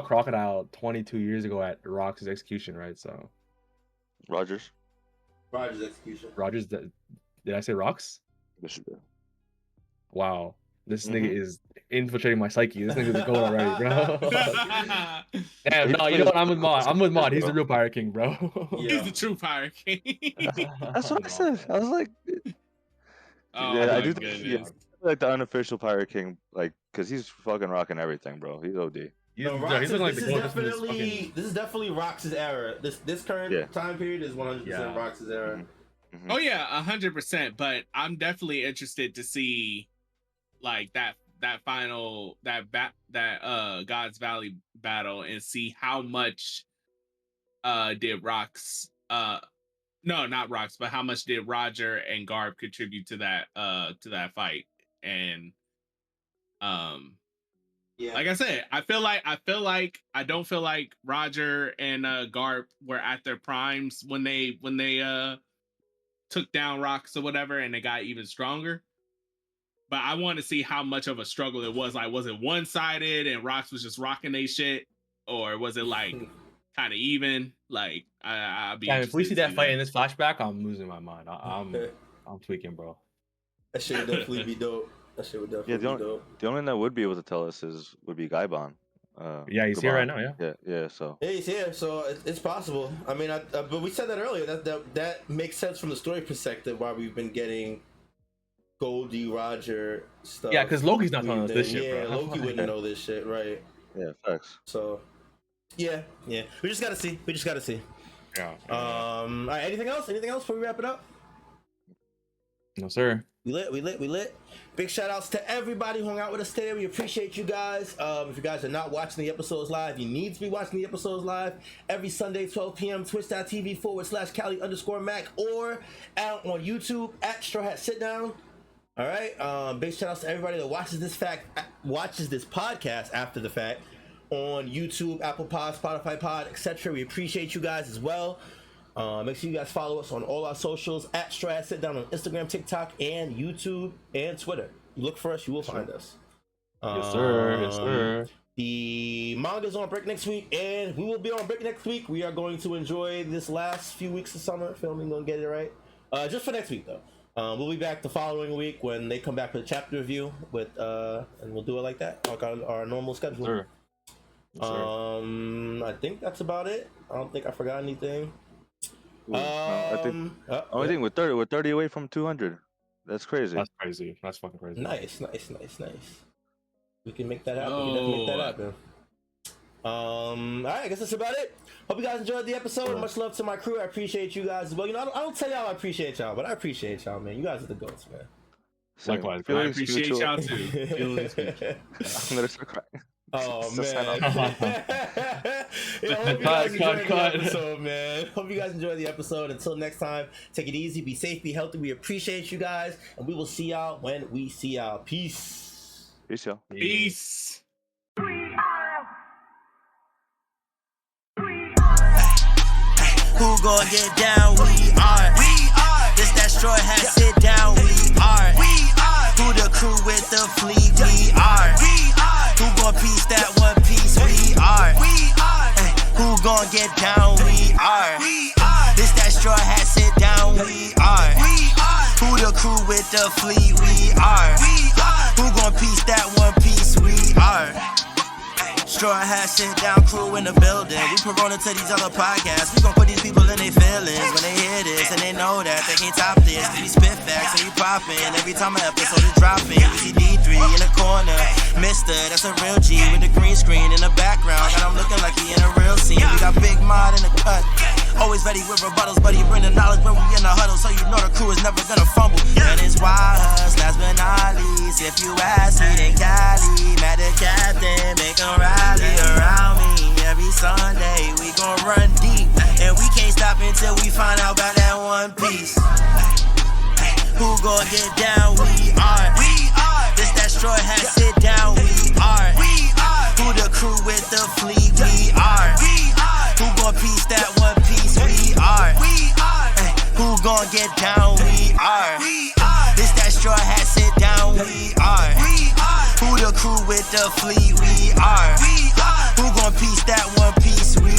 S2: Crocodile 22 years ago at Rox's execution, right? So
S3: Roger's
S1: execution.
S2: Rogers, did I say Rox?
S3: Yes, you did.
S2: Wow, this nigga is infiltrating my psyche. This nigga's a gold already, bro. Damn, no, you know what? I'm with Mod. He's the real Pirate King, bro.
S1: Yeah.
S4: He's the true Pirate King.
S3: That's what I said. I was like,
S4: Oh
S3: yeah,
S4: my
S3: I do think,
S4: goodness.
S3: like the unofficial Pirate King, like, cause he's fucking rocking everything, bro. He's OD.
S2: He's
S1: No,
S2: looking like
S1: this
S2: the
S1: is
S2: gold.
S1: this is definitely Rox's era. This current time period is 100% Rox's era.
S3: Mm-hmm.
S4: Oh yeah, 100%. But I'm definitely interested to see like that final God's Valley battle and see how much did Rox no, not Rox, but how much did Roger and Garb contribute to that fight. And like I said, I don't feel like Roger and Garb were at their primes when they took down Rox or whatever, and they got even stronger. But I want to see how much of a struggle it was. Like, was it one-sided and Rox was just rocking they shit, or was it like kind of even? Like, I'll be.
S2: Damn, if we see that fight in this flashback, I'm losing my mind. I'm tweaking, bro.
S1: That shit would definitely be dope. That shit would definitely be dope.
S3: The only one that would be able to tell us would be Gaibon.
S2: Yeah, he's here right now.
S3: Yeah. So
S1: yeah, he's here, so it's possible. I mean, but we said that earlier. That makes sense from the story perspective why we've been getting Goldie, Roger stuff.
S2: Yeah, because Loki's not telling us this shit,
S1: yeah,
S2: bro.
S1: Loki wouldn't know this shit, right?
S3: Yeah, facts.
S1: So, yeah. We just gotta see.
S2: Yeah.
S1: All right. Anything else before we wrap it up?
S2: No, sir.
S1: We lit. Big shout outs to everybody who hung out with us today. We appreciate you guys. If you guys are not watching the episodes live, you need to be watching the episodes live every Sunday, 12 p.m. twitch.tv/Cali_Mac or out on YouTube at Straw Hat Sit Down. All right. Big shout outs to everybody that watches this podcast after the fact on YouTube, Apple Pod, Spotify Pod, etc. We appreciate you guys as well. Make sure you guys follow us on all our socials at Straw Hat Sit Down on Instagram, TikTok, and YouTube and Twitter. You look for us, you will find us.
S2: Yes, sir.
S1: The manga's on break next week, and we will be on break next week. We are going to enjoy this last few weeks of summer filming. Gonna get it right. Just for next week though. We'll be back the following week when they come back with a chapter review and we'll do it like that, like our normal schedule.
S2: Sure.
S1: I think that's about it. I don't think I forgot anything.
S3: I think only thing we're 30 away from 200. That's crazy.
S2: That's crazy. That's fucking crazy.
S1: Nice. We can make that happen. We can definitely make that happen. All right, I guess that's about it. Hope you guys enjoyed the episode. Much love to my crew. I appreciate you guys as well. You know, I don't tell y'all I appreciate y'all, but I appreciate y'all, man. You guys are the goats, man.
S2: Likewise.
S4: I appreciate y'all too.
S3: I'm gonna start crying.
S1: Oh man! Hope you guys enjoyed the episode. Until next time, take it easy, be safe, be healthy. We appreciate you guys, and we will see y'all when we see y'all. Peace.
S3: Peace, y'all.
S4: Peace.
S5: Who gon' get down? We are. This that straw hat, sit down. We are. Who the crew with the fleet? We are. Who gon' piece that one piece? We are. Who gon' get down? We are. This that straw hat, sit down. We are. Who the crew with the fleet? We are. Who gon' piece that one piece? We are. Straw hat, sit down, crew in the building. We Corona to these other podcasts. We gon' put these people in their feelings when they hear this, and they know that they can't top this. We spit facts and we poppin'. Every time an episode is dropping, we see D3 in the corner. Mister, that's a real G with the green screen in the background. Got him looking like he in a real scene. We got Big Mod in the cut. Always ready with rebuttals, but he bring the knowledge when we in the huddle, so you know the crew is never gonna fumble. And it's why us, last but not least, if you ask me, then Cali, mad the captain, make him rally around me. Every Sunday, we gon' run deep, and we can't stop until we find out about that one piece. Who gon' get down? We are. This that straw hat, sit down. We are. Who the crew with the fleet? We are. Who gon' piece that one piece? We are. Who gon' get down? We are. This that straw hat, sit down. We are. Who the crew with the fleet? We are. Who gon' piece that one piece? We